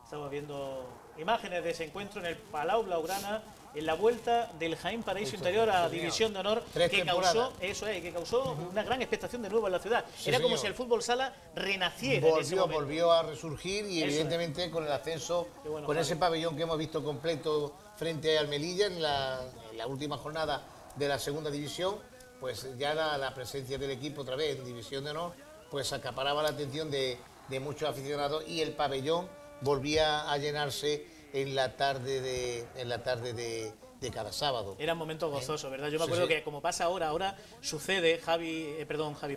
Estamos viendo imágenes de ese encuentro en el Palau Blaugrana, en la vuelta del Jaén Paraíso Interior a División de Honor, que causó una gran expectación de nuevo en la ciudad. Sí, Era como señor. si el Fútbol Sala renaciera en ese momento. Volvió a resurgir y Eso evidentemente con el ascenso, bueno, con Javi. ese pabellón que hemos visto completo frente al Melilla en la última jornada de la segunda división, pues ya la presencia del equipo otra vez en División de Honor, pues acaparaba la atención de muchos aficionados y el pabellón volvía a llenarse en la tarde de cada sábado. Era un momento gozoso, ¿verdad? Yo me Sí, acuerdo sí. que como pasa ahora sucede, Javi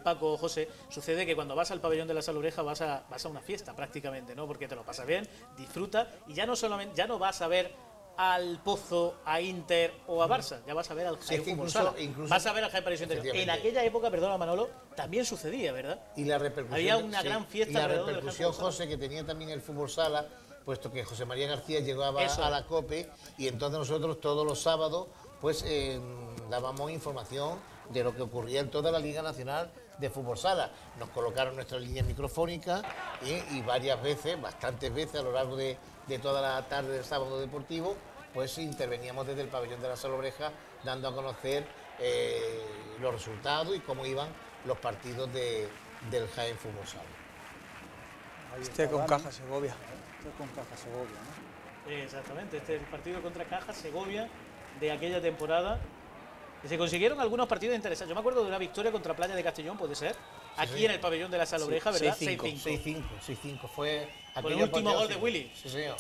Paco, José, sucede que cuando vas al pabellón de la Salobreja vas a una fiesta prácticamente, ¿no? Porque te lo pasas bien, disfrutas y ya no vas a ver al Pozo, a Inter o a Barça, ya vas a ver al Jaén Fútbol Sala. Vas a ver al Jaén Paraíso Interior. En aquella época, perdona Manolo, también sucedía, ¿verdad? Y la repercusión, había una gran fiesta y la alrededor del repercusión, Jaén Fútbol José, que tenía también el Fútbol Sala, puesto que José María García llegaba Eso a es. la COPE y entonces nosotros todos los sábados pues dábamos información de lo que ocurría en toda la Liga Nacional de Fútbol Sala. Nos colocaron nuestras líneas microfónicas y varias veces, bastantes veces a lo largo de toda la tarde del sábado deportivo, pues interveníamos desde el pabellón de la Salobreja dando a conocer los resultados y cómo iban los partidos del Jaén Fútbol Sala. Ahí Este está con Dani. Caja Segovia. Este con Caja Segovia, ¿no? Exactamente, este es el partido contra Caja Segovia de aquella temporada. Y se consiguieron algunos partidos interesantes. Yo me acuerdo de una victoria contra Playa de Castellón, puede ser, aquí en el pabellón de la Salobreja, ¿verdad? 6-5. 6-5, fue Con el último gol de Willy. Sí, señor.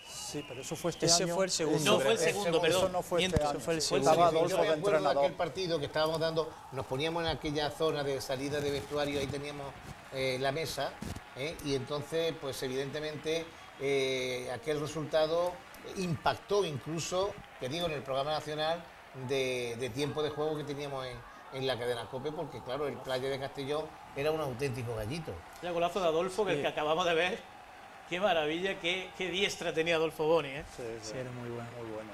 Sí, pero eso fue este Ese año. fue el segundo. No, fue el Ese segundo, fue- perdón. Eso no fue este Miento, año. fue el Sí, segundo. estaba Yo Adolfo me de acuerdo de entrenador. aquel partido que estábamos dando, nos poníamos en aquella zona de salida de vestuario, ahí teníamos la mesa, y entonces, pues evidentemente, aquel resultado impactó incluso, que digo, en el programa nacional de tiempo de juego que teníamos en la cadena COPE, porque claro, el Playa de Castellón era un auténtico gallito. Ya golazo de Adolfo, que el que acabamos de ver. Qué maravilla, qué diestra tenía Adolfo Boni, ¿eh? Sí, sí, Sí, era muy bueno. muy bueno.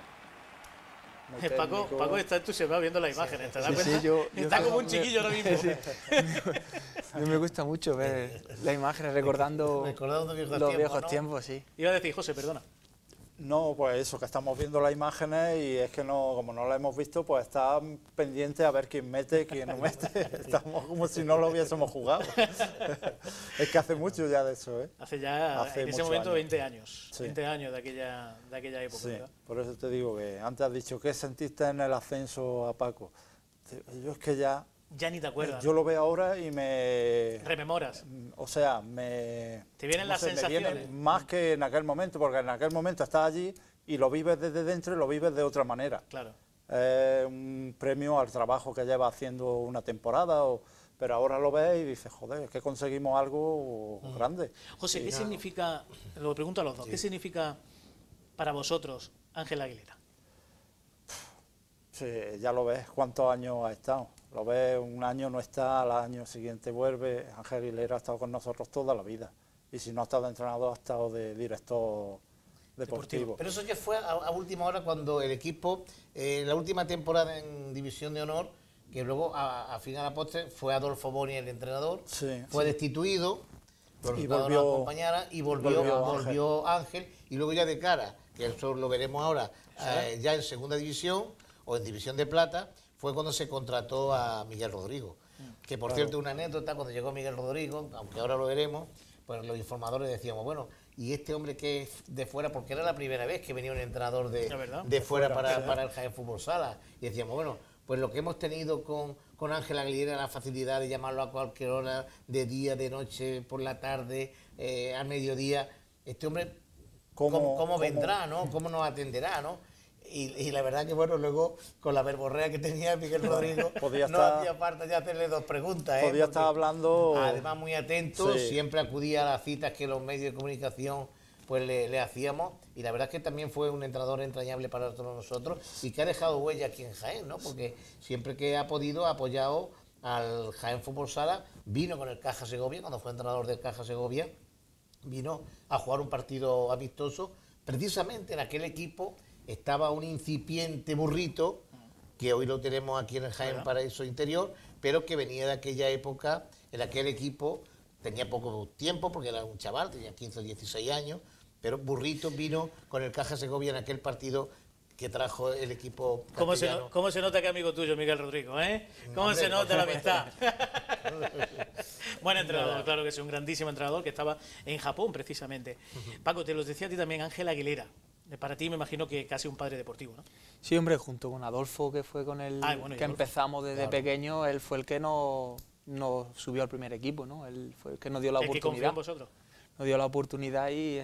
Muy técnico. Paco está entusiasmado viendo las imágenes, ¿te das Sí, cuenta? sí, yo- Está como un chiquillo ahora mismo. A mí me gusta mucho ver las imágenes recordando Recordando viejos los tiempos, viejos ¿no? tiempos, sí. Iba a decir, José, perdona. No, pues eso, que estamos viendo las imágenes y es que no, como no la hemos visto, pues está pendiente a ver quién mete, quién no mete. Estamos como si no lo hubiésemos jugado. Es que hace mucho ya de eso, ¿eh? Hace ya, Hace en ese muchos momento, años. 20 años. Sí. 20 años de aquella época, Sí, ¿verdad? por eso te digo que antes has dicho, ¿qué sentiste en el ascenso a Paco? Yo es que ya, Ya ni te acuerdas. yo lo veo ahora y me... Rememoras. O sea, me... Te vienen no las sé, me sensaciones. viene más que en aquel momento, porque en aquel momento estás allí y lo vives desde dentro y lo vives de otra manera. Claro. Es un premio al trabajo que lleva haciendo una temporada, pero ahora lo ves y dices, joder, es que conseguimos algo grande. José, ¿qué significa, lo pregunto a los dos, ¿qué significa para vosotros Ángel Aguilera? Sí, ya lo ves cuántos años ha estado. Lo ves, un año no está, al año siguiente vuelve. Ángel Aguilera ha estado con nosotros toda la vida. Y si no ha estado de entrenador, ha estado de director deportivo. Pero eso ya fue a última hora cuando el equipo, la última temporada en División de Honor, que luego a fin a la postre fue Adolfo Boni el entrenador, Sí, fue sí. destituido, los Y resultados no volvió- acompañaran, y volvió volvió Ángel, y luego ya de cara, que eso lo veremos ahora, ya en segunda división o en división de plata, fue cuando se contrató a Miguel Rodrigo. Que por cierto, una anécdota, cuando llegó Miguel Rodrigo, aunque ahora lo veremos, pues los informadores decíamos, bueno, y este hombre que es de fuera, porque era la primera vez que venía un entrenador La verdad. de fuera para el Jaén Fútbol Sala, y decíamos, bueno, pues lo que hemos tenido con Ángel Aguilera, la facilidad de llamarlo a cualquier hora, de día, de noche, por la tarde, al mediodía, este hombre, ¿cómo vendrá, no? ¿Cómo nos atenderá, no? Y la verdad que, bueno, luego, con la verborrea que tenía Miguel Rodrigo, Podía no estar- hacía falta ya hacerle dos preguntas, Podía Porque, estar hablando... además, muy atento, Sí. siempre acudía a las citas que los medios de comunicación pues le hacíamos, y la verdad es que también fue un entrenador entrañable para todos nosotros y que ha dejado huella aquí en Jaén, ¿no? Porque siempre que ha podido ha apoyado al Jaén Fútbol Sala, vino con el Caja Segovia, cuando fue entrenador del Caja Segovia, vino a jugar un partido amistoso, precisamente en aquel equipo estaba un incipiente Burrito, que hoy lo tenemos aquí en el Jaén Paraíso Interior, pero que venía de aquella época, en aquel equipo, tenía poco tiempo porque era un chaval, tenía 15 o 16 años, pero Burrito vino con el Caja Segovia en aquel partido que trajo el equipo castellano. ¿Cómo se nota que es amigo tuyo, Miguel Rodrigo? ¿Cómo Hombre, se nota la por amistad? Buen entrenador, claro que es un grandísimo entrenador que estaba en Japón, precisamente. Paco, te los decía a ti también Ángel Aguilera. Para ti me imagino que casi un padre deportivo, ¿no? Sí, hombre, junto con Adolfo, que fue con el Ah, bueno, y que Adolfo. empezamos desde pequeño, él fue el que nos subió al primer equipo, ¿no? Él fue el que nos dio la El que confió en oportunidad. vosotros. Nos dio la oportunidad y,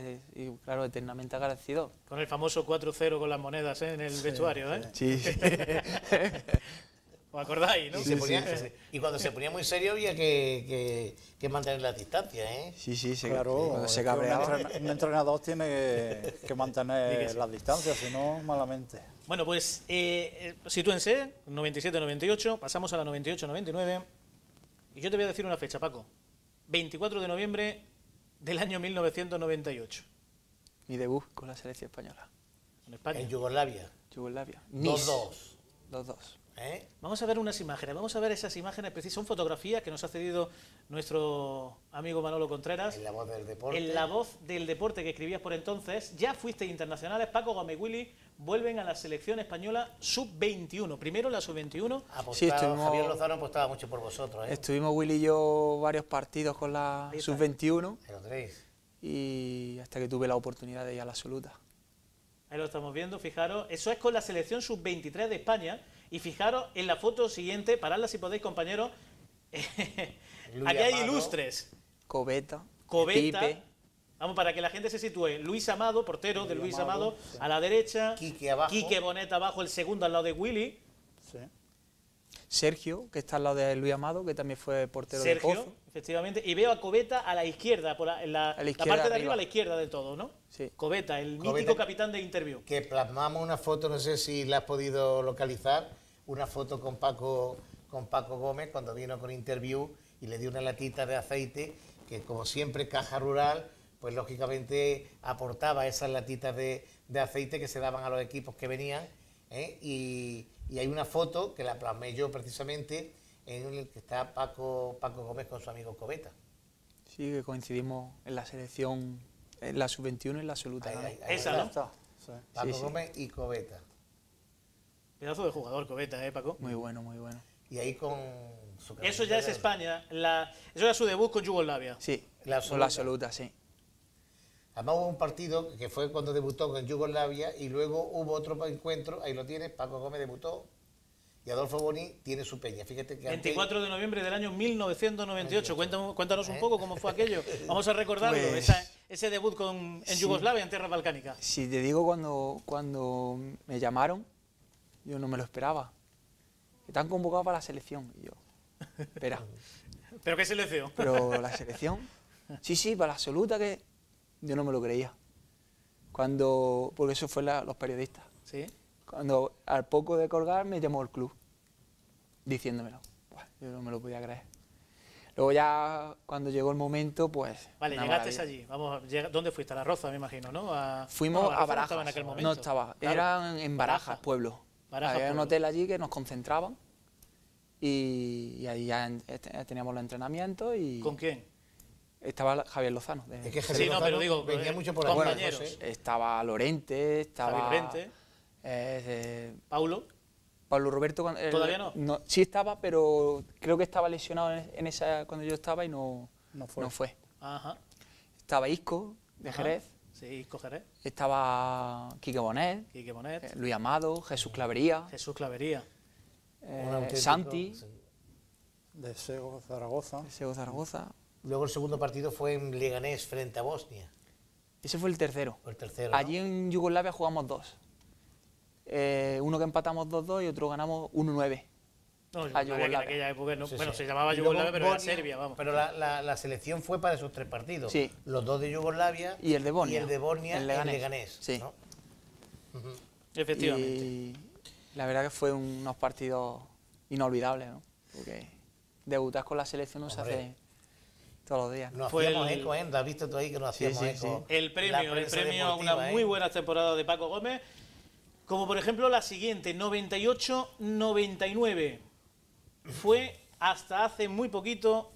claro, eternamente agradecido. Con el famoso 4-0 con las monedas en el vestuario, ¿eh? Sí, sí. ¿Os acordáis, no? Y cuando se ponía muy serio había que mantener la distancia, ¿eh? Sí, sí, Claro, cuando es se que cabreaba. un entrenador tiene que mantener las distancias, si no, malamente. Bueno, pues sitúense, 97-98, pasamos a la 98-99. Y yo te voy a decir una fecha, Paco. 24 de noviembre del año 1998. Mi debut con la selección española. En España. En Yugoslavia. Yugoslavia. 2-2. 2-2. ¿Eh? Vamos a ver unas imágenes, vamos a ver esas imágenes precisas, son fotografías que nos ha cedido nuestro amigo Manolo Contreras. En la voz del deporte. En la voz del deporte que escribías por entonces, ya fuiste internacionales, Paco Gómez Willy vuelven a la selección española sub-21. Primero la sub-21. Sí, estuvimos- Javier Lozano apostaba mucho por vosotros, ¿eh? Estuvimos Willy y yo varios partidos con la Ahí está. sub-21 Ahí lo tenéis. y hasta que tuve la oportunidad de ir a la absoluta. Ahí lo estamos viendo, fijaros. Eso es con la selección sub-23 de España. Y fijaros en la foto siguiente, paradla si podéis, compañeros. Luis Aquí hay Amado. ilustres. Cobeta, Cobeta. Pipe, Vamos, para que la gente se sitúe. Luis Amado, portero de Luis Amado, a la derecha. Quique abajo. Quique Bonet abajo, el segundo al lado de Willy. Sí. Sergio, que está al lado de Luis Amado, que también fue portero de Sergio, Pozo. efectivamente. Y veo a Cobeta a la izquierda, en la A la izquierda parte de arriba, arriba. a la izquierda del todo, ¿no? Sí. Cobeta, el Cobeta, mítico capitán de Interview. Que plasmamos una foto, no sé si la has podido localizar, una foto con Paco Gómez cuando vino con Interview y le dio una latita de aceite, que como siempre Caja Rural, pues lógicamente aportaba esas latitas de aceite que se daban a los equipos que venían, ¿eh? Y hay una foto que la plasmé yo precisamente en el que está Paco Gómez con su amigo Cobeta. Sí, que coincidimos en la selección, en la sub-21 y en la absoluta. ¿no? Ahí Esa, está, ¿no? Está, sí. Paco Sí. Gómez y Cobeta. Pedazo de jugador, Cobeta, Paco? Muy bueno, muy bueno. Y ahí con su Eso ya es camiseta España. Eso era su debut con Yugoslavia. Sí, La con la absoluta. absoluta, sí. Además hubo un partido que fue cuando debutó con Yugoslavia y luego hubo otro encuentro, ahí lo tienes, Paco Gómez debutó y Adolfo Boni tiene su peña. Fíjate que 24 de noviembre del año 1998. Cuéntanos un poco cómo fue aquello. Vamos a recordarlo, Pues- ese debut en Sí. Yugoslavia, en tierras balcánicas. Si te digo cuando me llamaron, yo no me lo esperaba. Que te han convocado para la selección. Y yo, espera, ¿Pero qué selección? pero la selección, sí, para la absoluta, que yo no me lo creía. Porque eso fue los periodistas. Sí. Cuando al poco de colgar me llamó el club, diciéndomelo. Buah, yo no me lo podía creer. Luego ya cuando llegó el momento, pues... Vale, una llegaste maravilla. allí. ¿Dónde fuiste? A La Roza, me imagino, ¿no? Fuimos No, a Roza Barajas. No estaba en aquel momento. No estaba, Claro. eran en Barajas, Barajas. pueblo. Barajas, Había un pueblo. hotel allí que nos concentraban y ahí ya teníamos los entrenamientos y... ¿Con quién? Estaba Javier Lozano. Es que Sí, no, pero digo, venía mucho por ahí. compañeros. José. Estaba Lorente, estaba... Javi Paulo. Pablo Roberto... ¿Todavía no? Sí estaba, pero creo que estaba lesionado en esa cuando yo estaba y no fue. Ajá. Estaba Isco, de Ajá. Jerez. Sí, Isco Jerez. Estaba Quique Bonet, Quique Bonet. Luis Amado, Jesús Clavería, Jesús Clavería. Un auténtico- Santi, De Sego, Zaragoza. Sego Zaragoza. Luego el segundo partido fue en Leganés frente a Bosnia, Ese fue el tercero. o el tercero, ¿no? Allí en Yugoslavia jugamos dos. Uno que empatamos 2-2 y otro ganamos 1-9. No, A Yugoslavia, que en Yugoslavia. aquella época, no, Sí, bueno, sí. se llamaba Y luego Yugoslavia, pero era Bosnia, Serbia, vamos. Pero la selección fue para esos 3 partidos. Sí. Los 2 de Yugoslavia Y el de Bosnia. y el de Bosnia El en Leganés. Leganés. Sí. ¿no? Efectivamente. Y la verdad que fue unos partidos inolvidables, ¿no? Porque debutar con la selección no se Hombre. hace todos los días. ¿no? Nos Fue hacíamos el- eco, ¿eh? ¿Has visto tú ahí que nos hacíamos sí, eco? sí. El La premio prensa a deportiva, una muy buena temporada de Paco Gómez, como por ejemplo la siguiente, 98-99. Fue hasta hace muy poquito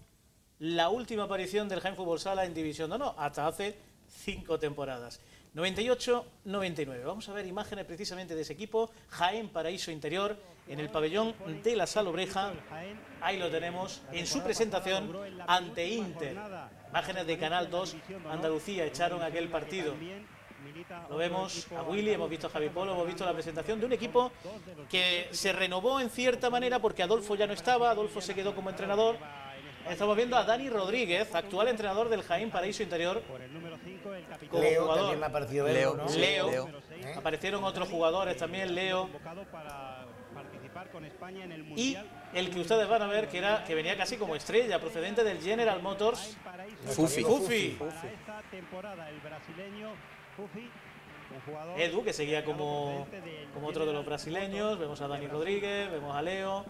la última aparición del Jaén Fútbol Sala en División de Honor, hasta hace 5 temporadas. 98-99. Vamos a ver imágenes precisamente de ese equipo, Jaén Paraíso Interior, en el pabellón de la Salobreja. Ahí lo tenemos en su presentación ante Inter. Imágenes de Canal 2, Andalucía, echaron aquel partido. Lo vemos a Willy, hemos visto a Javi Polo, hemos visto la presentación de un equipo que se renovó en cierta manera porque Adolfo ya no estaba, Adolfo se quedó como entrenador. Estamos viendo a Dani Rodríguez, actual entrenador del Jaén Paraíso Interior, como Leo jugador. también me ha parecido verlo, Leo, ¿no? sí, Leo. Leo. Aparecieron otros jugadores también, Leo. Y el que ustedes van a ver que venía casi como estrella, procedente del General Motors, Fufi. Fufi. Edu, que seguía como otro de los brasileños. Vemos a Dani Rodríguez, vemos a Leo.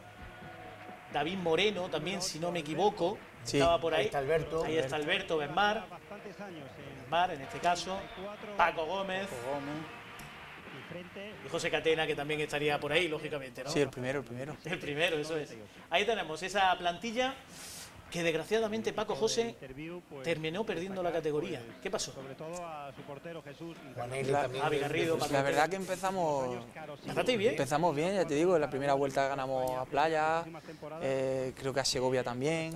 David Moreno también, si no me equivoco, Sí. estaba por ahí. Ahí está Alberto. Ahí está Alberto Benmar. Benmar, en este caso. Paco Gómez. Y José Catena, que también estaría por ahí, lógicamente, ¿no? Sí, el primero. El primero, eso es. Ahí tenemos esa plantilla que desgraciadamente Paco José terminó perdiendo la categoría. ¿Qué pasó? Juan L. también. Javi Garrido, Pues la verdad que empezamos bien. Empezamos bien, ya te digo, en la primera vuelta ganamos a Playa, creo que a Segovia también,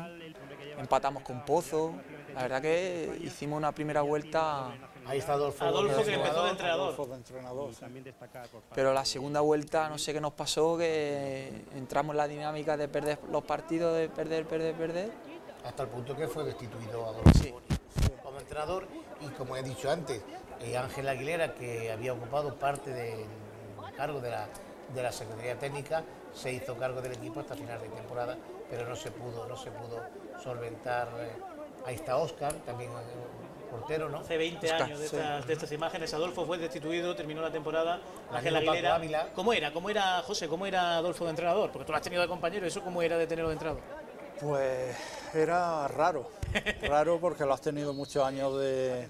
empatamos con Pozo. La verdad que hicimos una primera vuelta, Ahí está Adolfo. Adolfo, que empezó de Adolfo entrenador. de entrenador, sí. pero la segunda vuelta no sé qué nos pasó, que entramos en la dinámica de perder los partidos, de perder. Hasta el punto que fue destituido Adolfo Sí. como entrenador. Y como he dicho antes, Ángel Aguilera, que había ocupado parte del cargo de la Secretaría Técnica, se hizo cargo del equipo hasta final de temporada, pero no se pudo solventar. Ahí está Óscar, también portero, ¿no? Hace 20 Oscar, años de sí. estas imágenes. Adolfo fue destituido, terminó la temporada. Ángel Paco Aguilera. Ávila. ¿Cómo era, José? ¿Cómo era Adolfo de entrenador? Porque tú lo has tenido de compañero, ¿eso cómo era de tenerlo de entrenador? Pues era raro porque lo has tenido muchos años de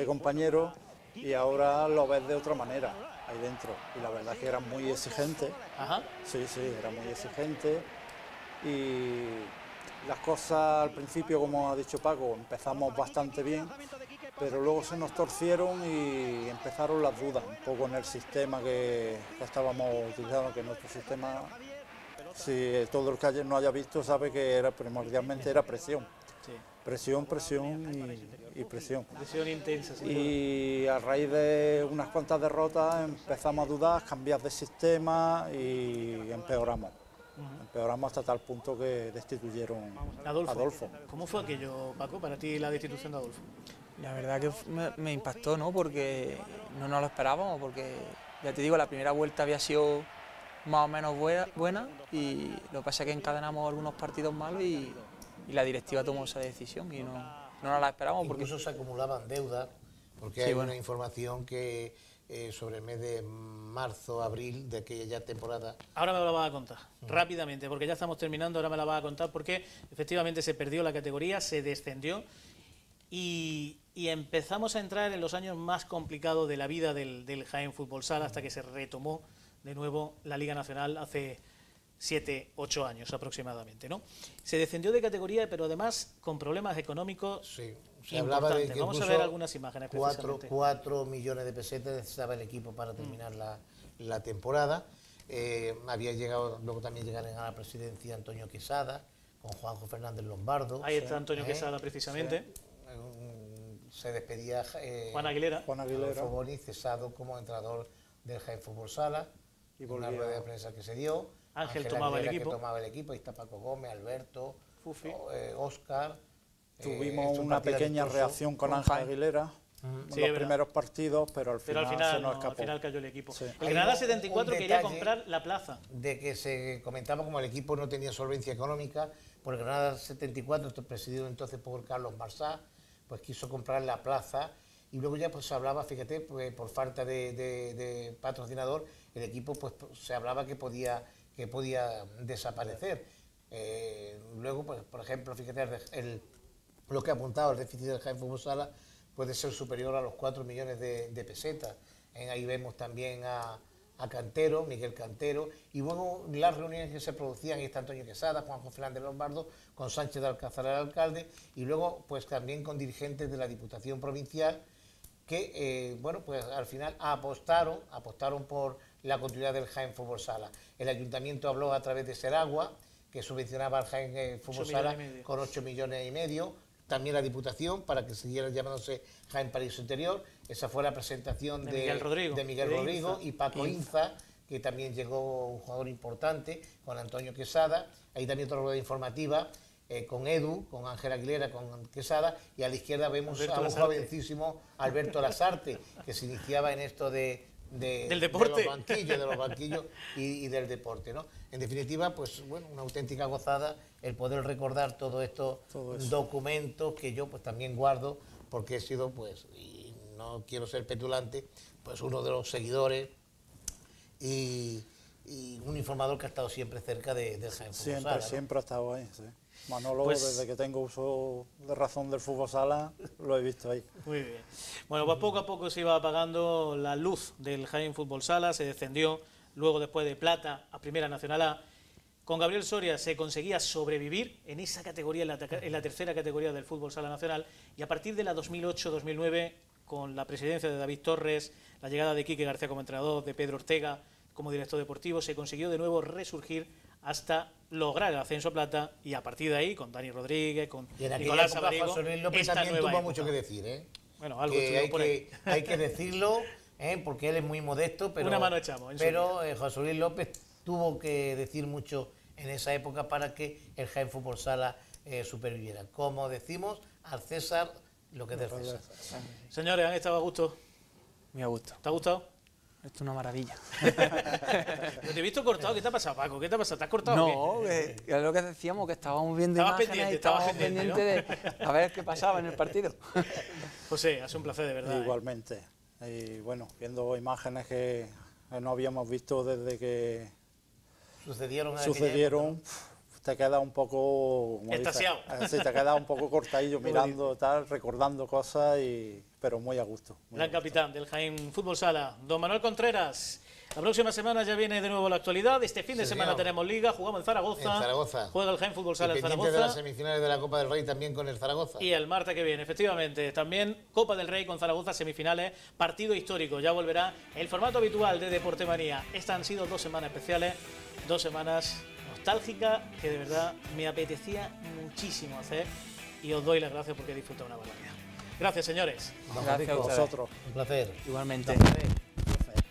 compañero y ahora lo ves de otra manera ahí dentro. Y la verdad es que era muy exigente, Ajá. sí, era muy exigente y las cosas al principio, como ha dicho Paco, empezamos bastante bien, pero luego se nos torcieron y empezaron las dudas un poco en el sistema que estábamos utilizando, que nuestro sistema, si todo el que no haya visto sabe que primordialmente era presión. Sí. Presión y presión. Presión intensa, sí. Y a raíz de unas cuantas derrotas empezamos a dudar, cambiar de sistema y empeoramos. Empeoramos hasta tal punto que destituyeron a Adolfo. ¿Cómo fue aquello, Paco, para ti la destitución de Adolfo? La verdad que me impactó, ¿no? Porque no nos lo esperábamos, porque ya te digo, la primera vuelta había sido más o menos buena y lo que pasa es que encadenamos algunos partidos malos y la directiva tomó esa decisión y no nos la esperábamos. Porque Incluso se acumulaban deudas, porque Sí, hay bueno. una información que sobre el mes de marzo, abril de aquella ya temporada. Ahora me lo vas a contar, rápidamente, porque ya estamos terminando, ahora me la vas a contar, porque efectivamente se perdió la categoría, se descendió y empezamos a entrar en los años más complicados de la vida del Jaén Fútbol Sala hasta que se retomó de nuevo la Liga Nacional hace 7, 8 años aproximadamente, ¿no? Se descendió de categoría, pero además con problemas económicos Sí, se hablaba de que vamos a ver algunas imágenes precisamente. 4 millones de pesetas necesitaba el equipo para terminar la temporada. Había llegado, luego también llegaron a la presidencia Antonio Quesada, con Juanjo Fernández Lombardo. Ahí está Antonio Quesada precisamente. Se despedía Juan Aguilera. Adolfo Boni, cesado como entrenador del Jaén Fútbol Sala. Y una rueda de prensa que se dio. Ángel tomaba el equipo. Que tomaba el equipo. Ahí está Paco Gómez, Alberto, Fufi. Óscar. Tuvimos una pequeña reacción con Ángel Aguilera en Sí, los primeros partidos, pero al final se nos escapó. Al final cayó el equipo. Sí. El Granada 74 quería comprar la plaza. De que se comentaba como el equipo no tenía solvencia económica, por el Granada 74, presidido entonces por Carlos Marsá, pues quiso comprar la plaza y luego ya pues se hablaba, fíjate, pues, por falta de patrocinador, el equipo pues se hablaba que podía desaparecer. Luego, pues, por ejemplo, fíjate, lo que ha apuntado el déficit del Jaén Fútbol Sala puede ser superior a los 4 millones de pesetas. Ahí vemos también a Cantero, Miguel Cantero, y luego las reuniones que se producían, ahí está Antonio Quesada, Juanjo Fernández Lombardo, con Sánchez de Alcázar, el alcalde, y luego pues también con dirigentes de la Diputación Provincial que, bueno, pues al final apostaron por la continuidad del Jaén Fútbol Sala. El Ayuntamiento habló a través de Seragua, que subvencionaba al Jaén Fútbol Sala con 8,5 millones. También la Diputación, para que siguiera llamándose Jaén Paraíso Interior. Esa fue la presentación de Miguel Rodrigo y Paco Inza, que también llegó un jugador importante, con Antonio Quesada. Ahí también otra rueda informativa con Edu, con Ángel Aguilera, con Quesada. Y a la izquierda vemos a un jovencísimo Alberto Lasarte, que se iniciaba en esto del deporte, de los banquillos y del deporte, ¿no? En definitiva, pues bueno, una auténtica gozada el poder recordar todo estos documentos que yo pues también guardo, porque he sido, pues, y no quiero ser petulante, pues uno de los seguidores y un informador que ha estado siempre cerca del Jaén Fútbol Sala, ¿no? Siempre ha estado ahí, sí. Manolo, Pues, desde que tengo uso de razón del fútbol sala, lo he visto ahí. Muy bien. Bueno, pues poco a poco se iba apagando la luz del Jaén Fútbol Sala, se descendió luego después de plata a Primera Nacional A. Con Gabriel Soria se conseguía sobrevivir en esa categoría, en la tercera categoría del Fútbol Sala Nacional, y a partir de la 2008-2009, con la presidencia de David Torres, la llegada de Quique García como entrenador, de Pedro Ortega como director deportivo, se consiguió de nuevo resurgir hasta lograr el ascenso a plata, y a partir de ahí, con Dani Rodríguez, con Nicolás Sabarigo, José Luis López también tuvo mucho que decir, ¿eh? Bueno, algo hay que decirlo, porque él es muy modesto, pero, una mano echamos, pero José Luis López tuvo que decir mucho en esa época para que el Jaén Fútbol Sala superviviera. Como decimos, al César lo que es del César. Señores, ¿han estado a gusto? Muy a gusto. ¿Te ha gustado? Esto es una maravilla. Pero te he visto cortado. ¿Qué te ha pasado, Paco? ¿Qué te ha pasado? ¿Te has cortado? No, que es lo que decíamos, que estábamos viendo imágenes y estábamos pendientes de a ver qué pasaba en el partido. José, ha sido un placer, de verdad. Igualmente. Y bueno, viendo imágenes que no habíamos visto desde que sucedieron, te queda un poco... Extasiado. Sí, te queda un poco cortadillo mirando, tal, recordando cosas, pero muy a gusto. Gran capitán del Jaén Fútbol Sala, don Manuel Contreras. La próxima semana ya viene de nuevo la actualidad. Este fin de semana tenemos Liga, jugamos en Zaragoza. Juega el Jaén Fútbol Sala en Zaragoza. De las semifinales de la Copa del Rey también con el Zaragoza. Y el martes que viene, efectivamente, también Copa del Rey con Zaragoza, semifinales, partido histórico. Ya volverá el formato habitual de Deporte Manía. Estas han sido 2 semanas especiales, 2 semanas nostálgicas que de verdad me apetecía muchísimo hacer, y os doy las gracias porque he disfrutado una barbaridad. Gracias, señores. Gracias a vosotros. Un placer. Igualmente.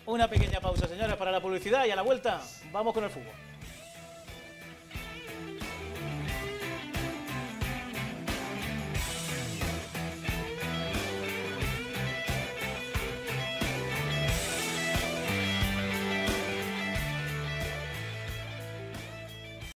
Una pequeña pausa, señores, para la publicidad, y a la vuelta vamos con el fútbol.